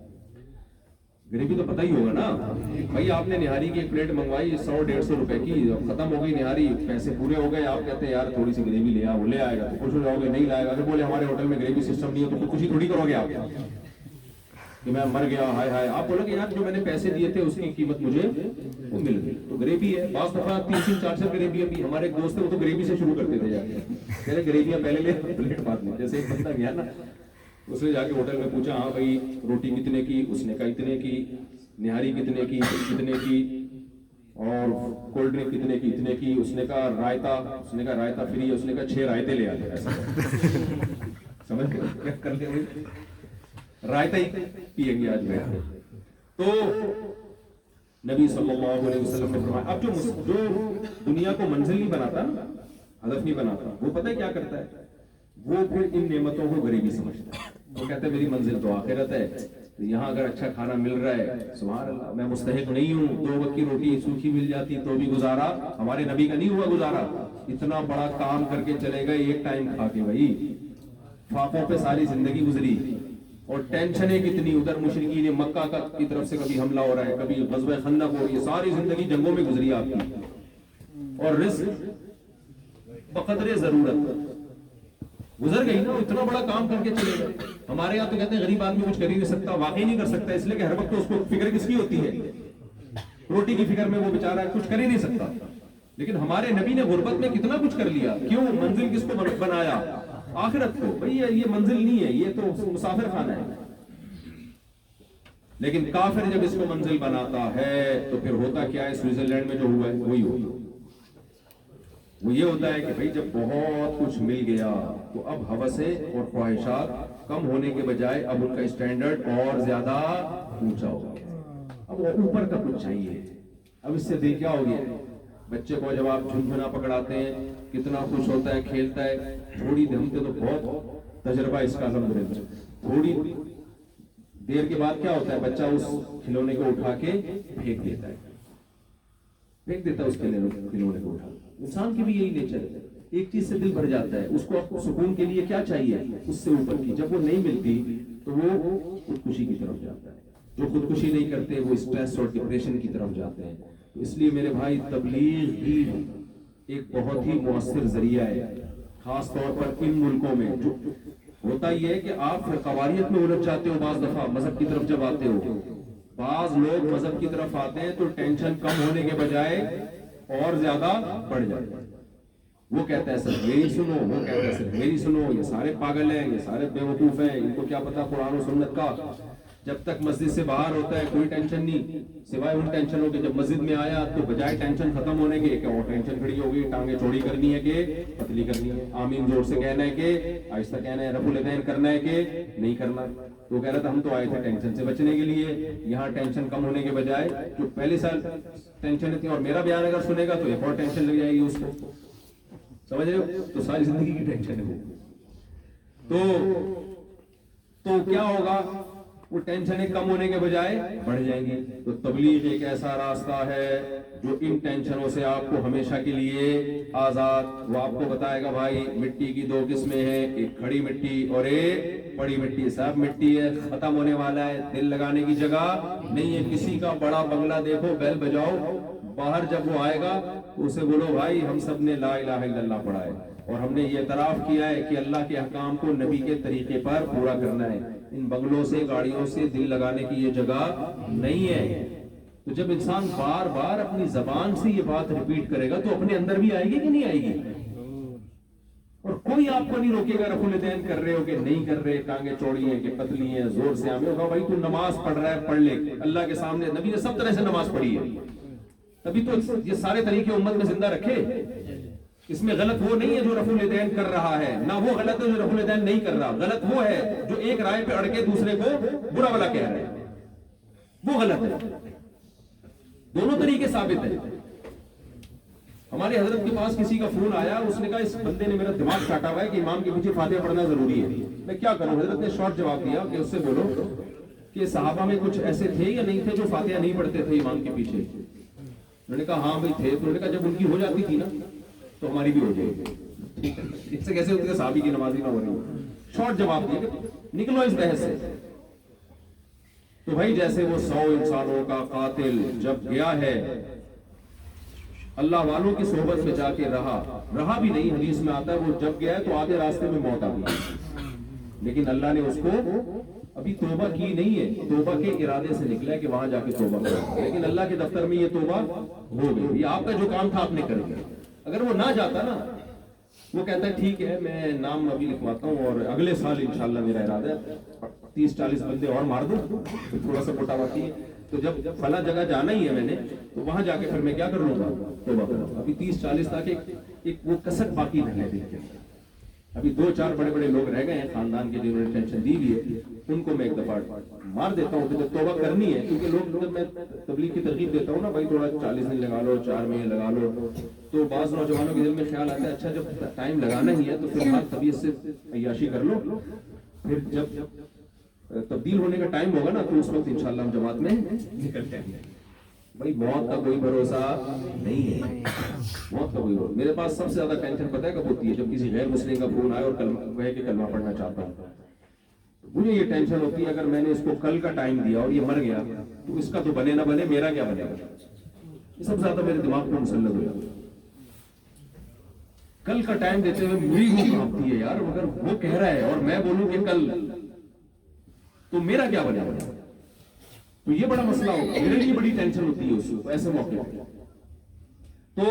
گریوی تو پتہ ہی ہوگا نا بھائی۔ آپ نے نہاری کی ایک پلیٹ منگوائی 100-150 روپے کی، ختم ہو گئی نہاری، پیسے پورے ہو گئے، آپ کہتے ہیں یار تھوڑی سی گریوی لے آ، وہ لے آئے گا تو خوش ہو جاؤ گے، نہیں لائے گا اگر بولے ہمارے ہوٹل میں گریوی سسٹم نہیں ہے تو خودکشی تھوڑی کرو گے آپ کہ میں مر گیا، ہائے ہائے۔ آپ بولو کہ یار جو میں نے پیسے دیے تھے اس کی قیمت مجھے وہ مل گئی، تو گریوی ہے۔ بعض دفعہ 300-400 گریوی ابھی ہمارے ایک دوست ہے، وہ تو گریوی سے شروع کرتے تھے جا کے، کہہ رہے گریویاں پہلے لے پلیٹ بعد میں۔ جیسے ایک بندہ گیا نا، اس نے جا کے ہوٹل میں پوچھا ہاں بھائی روٹی کتنے کی، اس نے کہا اتنے کی، نہاری کتنے کی، کتنے کی، اور کولڈ ڈرنک کتنے کی، اتنے کی۔ اس نے کہا رائتا، اس نے کہا رائتا فری ہے، اس نے کہا 6 رائتے لے آتے، سمجھ گئے کر لیں گے رائتا ہی پیئیں گے آج بیٹھ کے۔ تو نبی صلی اللہ علیہ وسلم نے فرمایا اب جو دنیا کو منزل نہیں بناتا نا، ہدف نہیں بناتا، وہ پتہ ہے کیا کرتا ہے؟ وہ پھر ان نعمتوں کو غریبی سمجھتا ہے۔ وہ کہتا ہے میری منزل تو آخرت ہے، یہاں اگر اچھا کھانا مل رہا ہے سبحان اللہ، میں مستحق نہیں ہوں، 2 وقت کی روٹی سوکھی مل جاتی تو بھی گزارا ہمارے نبی کا نہیں ہوا گزارا۔ اتنا بڑا کام کر کے چلے گئے ایک ٹائم کھا کے، بھائی فاقوں پہ ساری زندگی گزری اور ٹینشنیں کتنی، ادھر مشرکین مکہ کی طرف سے کبھی حملہ ہو رہا ہے، کبھی غزوہ خندق ہو رہی ہے، ساری زندگی جنگوں میں گزری آپ کی، اور رزق بقدر ضرورت گزر گئی نا۔ اتنا بڑا کام کر کے چلے گئے۔ ہمارے یہاں تو کہتے ہیں غریب آدمی کچھ کر ہی نہیں سکتا، واقعی نہیں کر سکتا، اس لیے کہ ہر وقت اس کو فکر کس کی ہوتی ہے؟ روٹی کی فکر میں وہ بیچارہ کچھ کر ہی نہیں سکتا۔ لیکن ہمارے نبی نے غربت میں کتنا کچھ کر لیا، کیوں؟ منزل کس کو بنایا؟ آخرت کو۔ بھئی یہ منزل نہیں ہے، یہ تو مسافر خانہ ہے۔ لیکن کافر جب اس کو منزل بناتا ہے تو پھر ہوتا کیا ہے؟ سوئٹزرلینڈ میں جو ہوا ہے وہی ہوتا، وہ یہ ہوتا ہے کہ بھئی جب بہت کچھ مل گیا تو اب ہوسیں اور خواہشات کم ہونے کے بجائے اب ان کا اسٹینڈرڈ اور زیادہ اونچا ہو گیا، اب وہ اوپر کا کچھ چاہیے۔ اب اس سے دیکھ کیا ہو گیا؟ بچے کو جب آپ جھنجھنا پکڑاتے ہیں کتنا خوش ہوتا ہے، کھیلتا ہے، تھوڑی دیر ہم تو بہت تجربہ اس کا الحمدللہ، تھوڑی دیر کے بعد کیا ہوتا ہے؟ بچہ اس کھلونے کو اٹھا کے پھینک دیتا ہے، اس کھلونے کو اٹھا۔ انسان کی بھی یہی نیچر ہے، ایک چیز سے دل بھر جاتا ہے، اس کو سکون کے لیے کیا چاہیے؟ اس سے اوپر کی، جب وہ نہیں ملتی تو وہ خودکشی کی طرف جاتا ہے. جو خودکشی نہیں کرتے وہ اسٹریس اور ڈپریشن کی طرف جاتے ہیں. تو اس لیے میرے بھائی تبلیغ ہی ایک بہت ہی مؤثر ذریعہ ہے، خاص طور پر ان ملکوں میں. جو ہوتا یہ ہے کہ آپ فرقواریت میں الجھ جاتے ہو بعض دفعہ مذہب کی طرف جب آتے ہو. بعض لوگ مذہب کی طرف آتے ہیں تو ٹینشن کم ہونے کے بجائے اور زیادہ بڑھ جاتے ہیں. وہ کہتا ہے صرف میری سنو، وہ کہتا ہے صرف میری سنو، یہ سارے پاگل ہیں، یہ سارے بیوقوف ہیں، ان کو کیا پتا قرآن و سنت کا. جب تک مسجد سے باہر ہوتا ہے کوئی ٹینشن نہیں، سوائے ان ٹینشنوں کے. جب مسجد میں آیا تو بجائے ٹینشن ختم ہونے کے کہ اور ٹینشن کھڑی ہوگی، ٹانگیں چوڑی کرنی ہے کہ پتلی کرنی ہے، آمین زور سے کہنا ہے کہ آہستہ کہنا ہے، رفع الیدین کرنا ہے کہ نہیں کرنا. تو کہہ رہا تھا ہم تو آئے تھے ٹینشن سے بچنے کے لیے. یہاں ٹینشن کم ہونے کے بجائے جو پہلے سال ٹینشن تھی، اور میرا بیان اگر سنے گا تو ایک اور ٹینشن لگ جائے گی اس کو. سمجھ رہے ہو؟ تو ساری زندگی کی ٹینشن ہے وہ. تو کیا ہوگا؟ وہ ٹینشنیں کم ہونے کے بجائے بڑھ جائیں گی. تو تبلیغ ایک ایسا راستہ ہے جو ان ٹینشنوں سے آپ کو ہمیشہ کے لیے آزاد. وہ آپ کو بتائے گا بھائی مٹی کی دو قسمیں ہیں، ایک کھڑی مٹی اور ایک بڑی مٹی. سب مٹی ہے، ختم ہونے والا ہے، دل لگانے کی جگہ نہیں ہے. کسی کا بڑا بنگلہ دیکھو، بیل بجاؤ، باہر جب وہ آئے گا تو اسے بولو بھائی ہم سب نے لا الہ الا اللہ پڑھا ہے اور ہم نے یہ اعتراف کیا ہے کہ اللہ کے احکام کو نبی کے طریقے پر پورا کرنا ہے. ان بنگلوں سے، گاڑیوں سے دل لگانے کی یہ جگہ نہیں ہے. تو جب انسان بار بار اپنی زبان سے یہ بات ریپیٹ کرے گا تو اپنے اندر بھی آئے گی کہ نہیں آئے گی. اور کوئی آپ کو نہیں روکے گا رفع الیدین کر رہے ہو کہ نہیں کر رہے، ٹانگیں چوڑی ہیں کہ پتلی ہیں، زور سے آمین ہوگا. بھائی تو نماز پڑھ رہا ہے، پڑھ لے. اللہ کے سامنے نبی نے سب طرح سے نماز پڑھی ہے، تبھی تو یہ سارے طریقے امت میں زندہ رکھے. اس میں غلط وہ نہیں ہے جو رفع الیدین کر رہا ہے، نہ وہ غلط ہے جو رفع الیدین نہیں کر رہا. غلط وہ ہے جو ایک رائے پہ اڑ کے دوسرے کو برا بھلا کہہ رہا ہے، وہ غلط ہے. دونوں طریقے ثابت ہیں. ہمارے حضرت کے پاس کسی کا فون آیا، اس نے کہا اس بندے نے میرا دماغ کاٹا ہوا ہے کہ امام کے پیچھے فاتحہ پڑھنا ضروری ہے. میں کیا کروں؟ حضرت نے شارٹ جواب دیا کہ اس سے بولو کہ صحابہ میں کچھ ایسے تھے یا نہیں تھے جو فاتحہ نہیں پڑھتے تھے امام کے پیچھے. انہوں نے کہا ہاں بھائی تھے. تو انہوں نے کہا جب ان کی ہو جاتی تھی نا تو ہماری بھی ہو جائے گی. اس سے کیسے ہوتی ہے صحابی کی نماز ہی نہ ہو رہی ہو؟ شارٹ جواب دیا کہ نکلو اس بحث سے. تو بھائی جیسے وہ 100 انسانوں کا قاتل جب گیا ہے اللہ والوں کی صحبت میں جا کے رہا بھی نہیں. حدیث میں آتا ہے وہ جب گیا ہے تو آدھے راستے میں موت آ گئی، لیکن اللہ نے اس کو ابھی توبہ کی نہیں ہے، توبہ کے ارادے سے نکلا ہے کہ وہاں جا کے توبہ کرو. لیکن اللہ کے دفتر میں یہ توبہ ہو گئی. یہ آپ کا جو کام تھا آپ نے کر دیا. اگر وہ نہ جاتا نا، وہ کہتا ہے ٹھیک ہے میں نام ابھی لکھواتا ہوں اور اگلے سال انشاءاللہ میرا ارادہ ہے 30-40 بندے اور مار دوں، تھوڑا سا موٹا باقی ہے. تو جب فلاں جگہ جانا ہی ہے میں نے تو وہاں جا کے پھر میں کیا کر لوں گا؟ توبہ کروں. ابھی 30-40 تک ایک وہ کسر باقی رہنے دیں. ابھی 2-4 بڑے بڑے لوگ رہ گئے ہیں خاندان کے جنہوں نے ٹینشن دی ہوئی ہے، ان کو میں ایک دفعہ مار دیتا ہوں. جب توبہ کرنی ہے، کیونکہ لوگ جب میں تبلیغ کی ترغیب دیتا ہوں نا بھائی تھوڑا 40 دن لگا لو، 4 مہینے لگا لو، تو بعض نوجوانوں کے دل میں خیال آتا ہے اچھا جب ٹائم لگانا ہی ہے تو پھر ہاتھ طبیعت سے عیاشی کر لو، پھر جب تبدیل ہونے کا ٹائم ہوگا نا تو اس وقت انشاءاللہ ہم جماعت میں نکلتے ہیں. بھائی موت کا کوئی بھروسہ نہیں ہے، موت کا کوئی بھروسہ. میرے پاس سب سے زیادہ ٹینشن پتہ ہے کب ہوتی ہے؟ جب کسی غیر مسلم کا فون آئے اور کہے کہ کلمہ پڑھنا چاہتا ہوں. مجھے یہ ٹینشن ہوتی ہے اگر میں نے اس کو کل کا ٹائم دیا اور یہ مر گیا تو اس کا تو بنے نہ بنے، میرا کیا بنے گا؟ یہ سب سے زیادہ میرے دماغ میں مسلط ہو جاتا ہے. کل کا ٹائم دیتے ہوئے میری روح کانپتی ہے یار. اگر وہ کہہ رہا ہے اور میں بولوں کہ کل، تو میرا کیا بنے گا؟ تو یہ بڑا مسئلہ ہوگا. میرے لیے بڑی ٹینشن ہوتی ہے اس کو ایسے موقع پہ. تو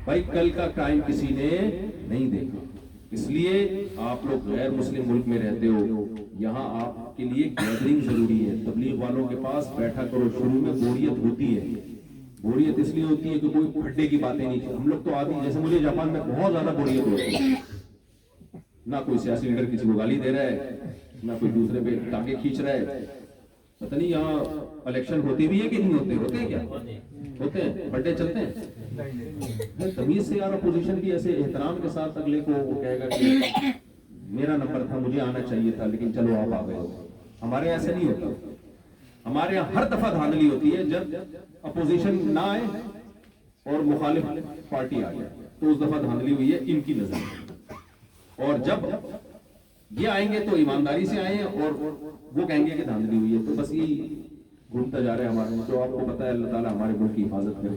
بھائی کل کا ٹائم کسی نے نہیں دیکھا، اس لیے آپ لوگ غیر مسلم ملک میں رہتے ہو، یہاں آپ کے لیے گیدرنگ ضروری ہے. تبلیغ والوں کے پاس بیٹھا کرو. شروع میں بوریت ہوتی ہے، بوریت اس لیے ہوتی ہے کہ کوئی پھڈے کی باتیں نہیں. ہم لوگ تو آدمی، جیسے مجھے جاپان میں بہت زیادہ بوریت ہوتی ہے. نہ کوئی سیاسی لیڈر کسی کو گالی دے رہا ہے، نہ کوئی دوسرے پہ ٹانگیں کھینچ رہا ہے. پتہ نہیں یہاں الیکشن ہوتے بھی ہے کہ نہیں ہوتے؟ ہوتے ہیں کیا؟ ہوتے ہیں. بڑے چلتے ہیں تمیز سے یار. اپوزیشن بھی ایسے احترام کے ساتھ اگلے کو وہ کہے گا کہ میرا نمبر تھا، مجھے آنا چاہیے تھا، لیکن چلو آپ آ گئے. ہمارے یہاں ایسے نہیں ہوتا. ہمارے یہاں ہر دفعہ دھاندلی ہوتی ہے جب اپوزیشن نہ آئے اور مخالف پارٹی آ جائے تو اس دفعہ دھاندلی ہوئی ہے ان کی نظر. اور جب یہ آئیں گے تو ایمانداری سے آئیں اور وہ کہیں گے کہ دھاندلی ہوئی ہے. تو بس یہی گھومتا جا رہا ہے ہمارے ملک. تو آپ کو پتہ ہے اللہ تعالیٰ ہمارے ملک کی حفاظت کرے.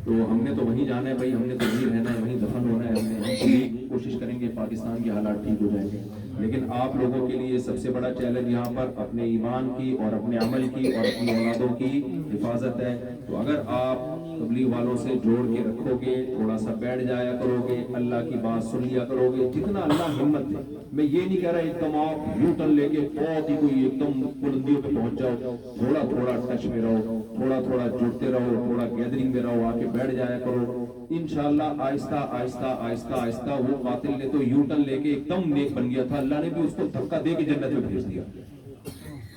تو ہم نے تو وہیں جانا ہے بھائی, ہم نے تو وہیں رہنا ہے, وہیں دفن ہونا ہے. ہم پوری کوشش کریں گے پاکستان کے حالات ٹھیک ہو جائیں گے. لیکن آپ لوگوں کے لیے سب سے بڑا چیلنج یہاں پر اپنے ایمان کی اور اپنے عمل کی اور اپنی اولادوں کی حفاظت ہے. تو اگر آپ تبلیغ والوں سے جوڑ کے رکھو گے, تھوڑا سا بیٹھ جایا کرو گے, اللہ کی بات سن لیا کرو گے, جتنا اللہ ہمت دے. میں یہ نہیں کہہ رہا ایک دم آپ یو ٹرن لے کے بہت ہی کوئی ایک دم بلندیوں پہ پہنچ جاؤ. تھوڑا تھوڑا ٹچ میں رہو, تھوڑا تھوڑا جڑتے رہو, تھوڑا گیدرنگ میں رہو, آ کے بیٹھ جایا کرو. انشاءاللہ آہستہ آہستہ آہستہ آہستہ وہ قاتل نے تو یو ٹرن لے کے ایک دم نیک بن گیا تھا, اللہ نے بھی اس کو دھکا دے کے جنت میں بھیج دیا.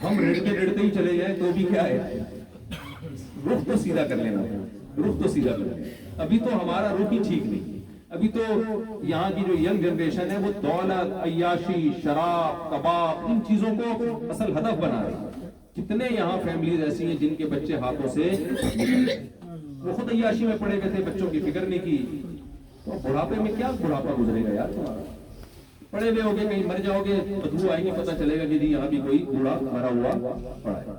ہم رڑتے ہی چلے جائیں تو بھی کیا ہے, رخ تو سیدھا کر لینا, رخ تو سیدھا کر لینا. ابھی تو ہمارا رخ ہی ٹھیک نہیں. ابھی تو یہاں کی جو ینگ جنریشن ہے وہ دولت, عیاشی, شراب, کباب, ان چیزوں کو اصل ہدف بنا رہی ہے. کتنے یہاں فیملیز ایسی ہیں جن کے بچے ہاتھوں سے وہ خود عیاشی میں پڑے ہوئے تھے, بچوں کی فکر نہیں کی. تو بڑھاپے میں کیا بڑھاپا گزرے گا یار تمہارا, پڑے ہوئے ہوگے, کہیں مر جاؤ گے, بدبو آئے گی, پتہ چلے گا کہ جی یہاں بھی کوئی بوڑھا مرا ہوا پڑا ہے.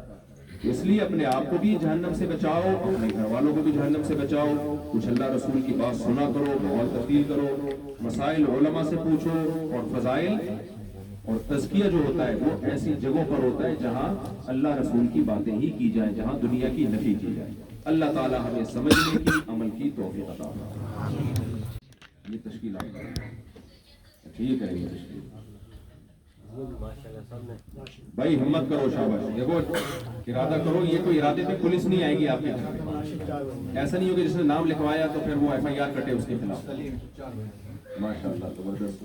اس لیے اپنے آپ کو بھی جہنم سے بچاؤ, اپنے گھر والوں کو بھی جہنم سے بچاؤ. کچھ اللہ رسول کی بات سنا کرو, ماحول تبدیل کرو, مسائل علماء سے پوچھو. اور فضائل اور تزکیہ جو ہوتا ہے وہ ایسی جگہوں پر ہوتا ہے جہاں اللہ رسول کی باتیں ہی کی جائیں, جہاں دنیا کی نفی کی جائے. اللہ تعالیٰ ہمیں سمجھنے کی, عمل کی توفیق عطا فرمائے. یہ تشکیل آپ ٹھیک ہے. یہ تشکیل بھائی ہمت کرو, شاباش. دیکھو ارادہ کرو, یہ کوئی ارادے پہ پولیس نہیں آئے گی آپ کے گھر میں. ایسا نہیں ہوگا جس نے نام لکھوایا تو پھر وہ ایف آئی آر کٹے اس کے خلاف. ماشاء اللہ زبردست.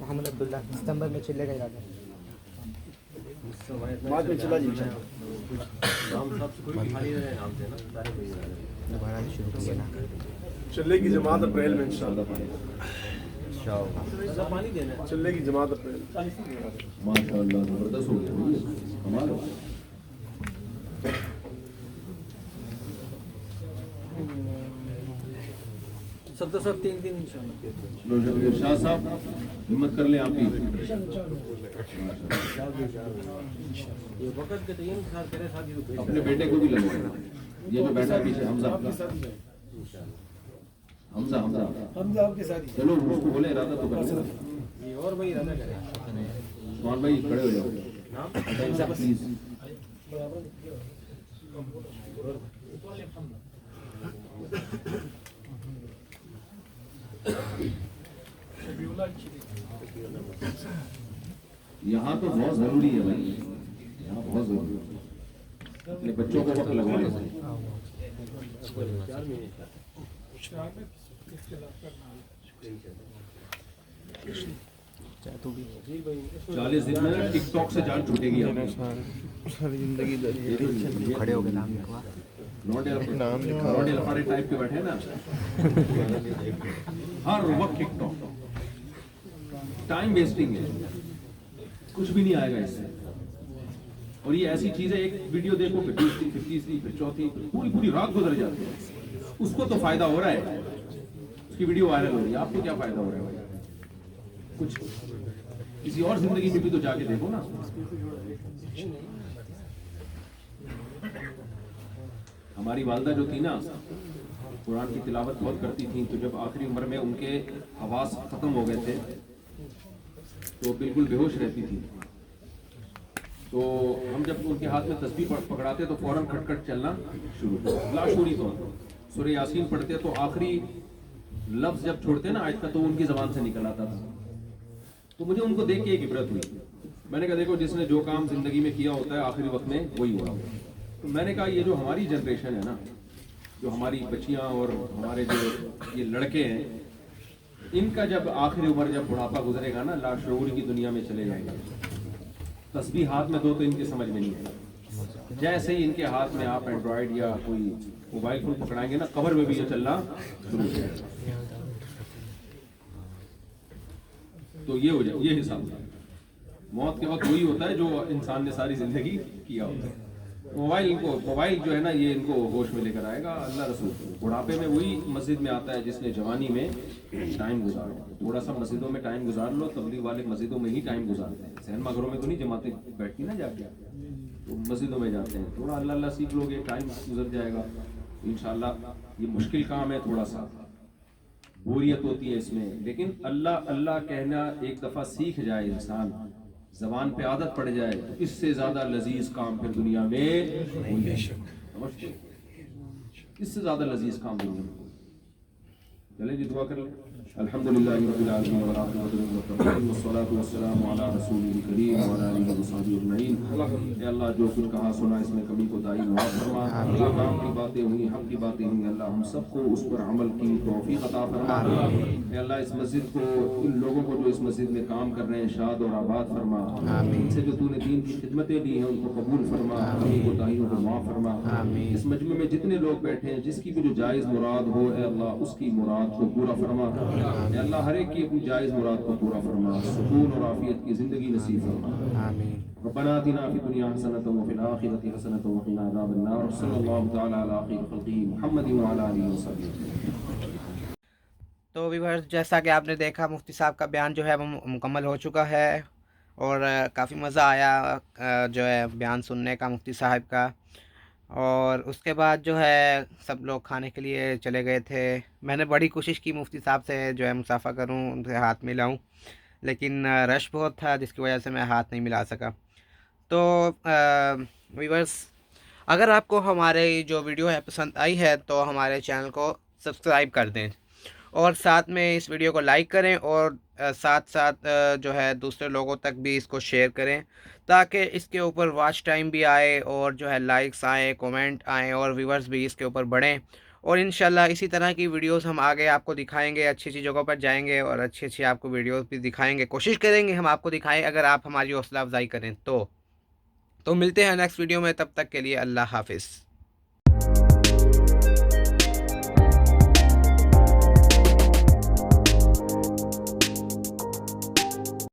محمد عبداللہ ستمبر میں چلے گا ارادہ. بعد میں چلا جی دوبارہ شروع کیا نا, چلے کی جماعت اپریل میں انشاءاللہ. چلے کی جماعت اپریل. ماشاء اللہ زبردست ہو گیا. ہمارا سب 3 دن انشاءاللہ. شاہ صاحب ہمت کر لیں آپ بھی. اپنے بیٹے کو بھی لگے, یہ جو بیٹا پیچھے حمزہ, حمزہ آپ کے ساتھ. چلو اس کو بولے ارادہ تو کر لیں. اور بھائی ارادہ کریں. عثمان بھائی کھڑے ہو جاؤ پلیز. یہاں تو بہت ضروری ہے بھائی, یہاں بہت ضروری ہے. اپنے بچوں کو وقت لگوانے سے. 40 دن میں ٹک ٹاک سے جان چھوٹے گی. ساری زندگی کھڑے ہو گئے, نام لکھوا. نام لکھا ٹائپ کے بیٹھے نا, ہر وقت ٹک ٹاک. ٹائم ویسٹنگ ہے, کچھ بھی نہیں آئے گا اس سے. اور یہ ایسی چیز ہے, ایک ویڈیو دیکھو پھر دوسری, پھر تیسری, پھر چوتھی, پوری رات گزر جاتی ہے. اس کو تو فائدہ ہو رہا ہے, اس کی ویڈیو وائرل ہو رہی ہے, آپ کو کیا فائدہ ہو رہا ہے بھائی؟ کچھ کسی اور زندگی میں بھی تو جا کے دیکھو نا. ہماری والدہ جو تھی نا, قرآن کی تلاوت بہت کرتی تھیں, تو جب آخری عمر میں ان کے حواس ختم ہو گئے تھے تو بالکل بے ہوش رہتی تھی. تو ہم جب ان کے ہاتھ میں تسبیح پکڑاتے تو فوراً کھٹ کھٹ چلنا شروع, لاشعوری طور پر. سورہ یاسین پڑھتے تو آخری لفظ جب چھوڑتے نا آیت کا تو ان کی زبان سے نکل آتا تھا. تو مجھے ان کو دیکھ کے ایک عبرت ہوئی. میں نے کہا دیکھو جس نے جو کام زندگی میں کیا ہوتا ہے آخری وقت میں وہی ہوا. تو میں نے کہا یہ جو ہماری جنریشن ہے نا, جو ہماری بچیاں اور ہمارے جو یہ لڑکے ہیں, ان کا جب آخری عمر جب بڑھاپا گزرے گا نا, لاشعور کی دنیا میں چلے جائیں گے. تسبیح ہاتھ میں دو تو ان کی سمجھ میں نہیں ہے. جیسے ہی ان کے ہاتھ میں آپ اینڈرائڈ یا کوئی موبائل فون پکڑائیں گے نا, قبر میں بھی یہ چلنا شروع ہو جائے گا. تو یہ ہو جائے, یہ حساب ہے. موت کے وقت وہی ہوتا ہے جو انسان نے ساری زندگی کیا ہوتا ہے. موبائل جو ہے نا یہ ان کو ہوش میں لے کر آئے گا. اللہ رسول بڑھاپے میں وہی مسجد میں آتا ہے جس نے جوانی میں ٹائم گزارا. تھوڑا سا مسجدوں میں ٹائم گزار لو. تبلیغ والے مسجدوں میں ہی ٹائم گزارتے ہیں, سینما گھروں میں تو نہیں جماعتیں بیٹھتی نا جا کے, تو مسجدوں میں جاتے ہیں. تھوڑا اللہ اللہ سیکھ لو گے, ٹائم گزر جائے گا انشاءاللہ. یہ مشکل کام ہے, تھوڑا سا بوریت ہوتی ہے اس میں, لیکن اللہ اللہ کہنا ایک دفعہ سیکھ جائے انسان, زبان پہ عادت پڑ جائے, تو اس سے زیادہ لذیذ کام پھر دنیا میں سمجھتے, اس سے زیادہ لذیذ کام دنیا میں. چلیں جی دعا کر لیں. الحمدللہ رب العالمین والعاقبۃ للمتقین والصلاۃ والسلام علی رسول کریم وعلی آلہ وصحبہ اجمعین. اے اللہ جو کچھ کہا سنا اس میں کمی کوتاہی معاف فرما. اللہ کام کی باتیں ہوئی, حق کی باتیں ہوئی, اللہ ہم سب کو اس پر عمل کی توفیق عطا فرما. اے اللہ اس مسجد کو, ان لوگوں کو جو اس مسجد میں کام کر رہے ہیں شاد اور آباد فرما. ان سے جو تو نے دین کی خدمتیں دی ہیں ان کو قبول فرما, کمی کوتاہیوں کو معاف فرما. اس مجمع میں جتنے لوگ بیٹھے ہیں جس کی بھی جو جائز مراد ہو اے اللہ اس کی مراد کو پورا فرما. اے اللہ ہر ایک کی اپنی جائز مراد کو پورا فرما, سکون اور عافیت کی زندگی نصیب فرما. ربنا آتنا فی الدنیا حسنۃ وفی الآخرۃ حسنۃ وقنا عذاب النار. صلی اللہ تعالی علی خیر خلقہ محمد وعلی آلہ وصحبہ. تو ویورز جیسا کہ آپ نے دیکھا مفتی صاحب کا بیان جو ہے وہ مکمل ہو چکا ہے, اور کافی مزہ آیا جو ہے بیان سننے کا مفتی صاحب کا. اور اس کے بعد جو ہے سب لوگ کھانے کے لیے چلے گئے تھے. میں نے بڑی کوشش کی مفتی صاحب سے جو ہے مصافحہ کروں, ان سے ہاتھ ملاؤں, لیکن رش بہت تھا جس کی وجہ سے میں ہاتھ نہیں ملا سکا. تو ویورز اگر آپ کو ہمارے جو ویڈیو ہے پسند آئی ہے تو ہمارے چینل کو سبسکرائب کر دیں, اور ساتھ میں اس ویڈیو کو لائک کریں, اور ساتھ ساتھ جو ہے دوسرے لوگوں تک بھی اس کو شیئر کریں, تاکہ اس کے اوپر واچ ٹائم بھی آئے, اور جو ہے لائکس آئیں, کومنٹ آئیں, اور ویورز بھی اس کے اوپر بڑھیں. اور انشاءاللہ اسی طرح کی ویڈیوز ہم آگے آپ کو دکھائیں گے, اچھی اچھی جگہوں پر جائیں گے اور اچھی اچھی آپ کو ویڈیوز بھی دکھائیں گے. کوشش کریں گے ہم آپ کو دکھائیں اگر آپ ہماری حوصلہ افزائی کریں تو ملتے ہیں نیکسٹ ویڈیو میں. تب تک کے لیے اللہ حافظ.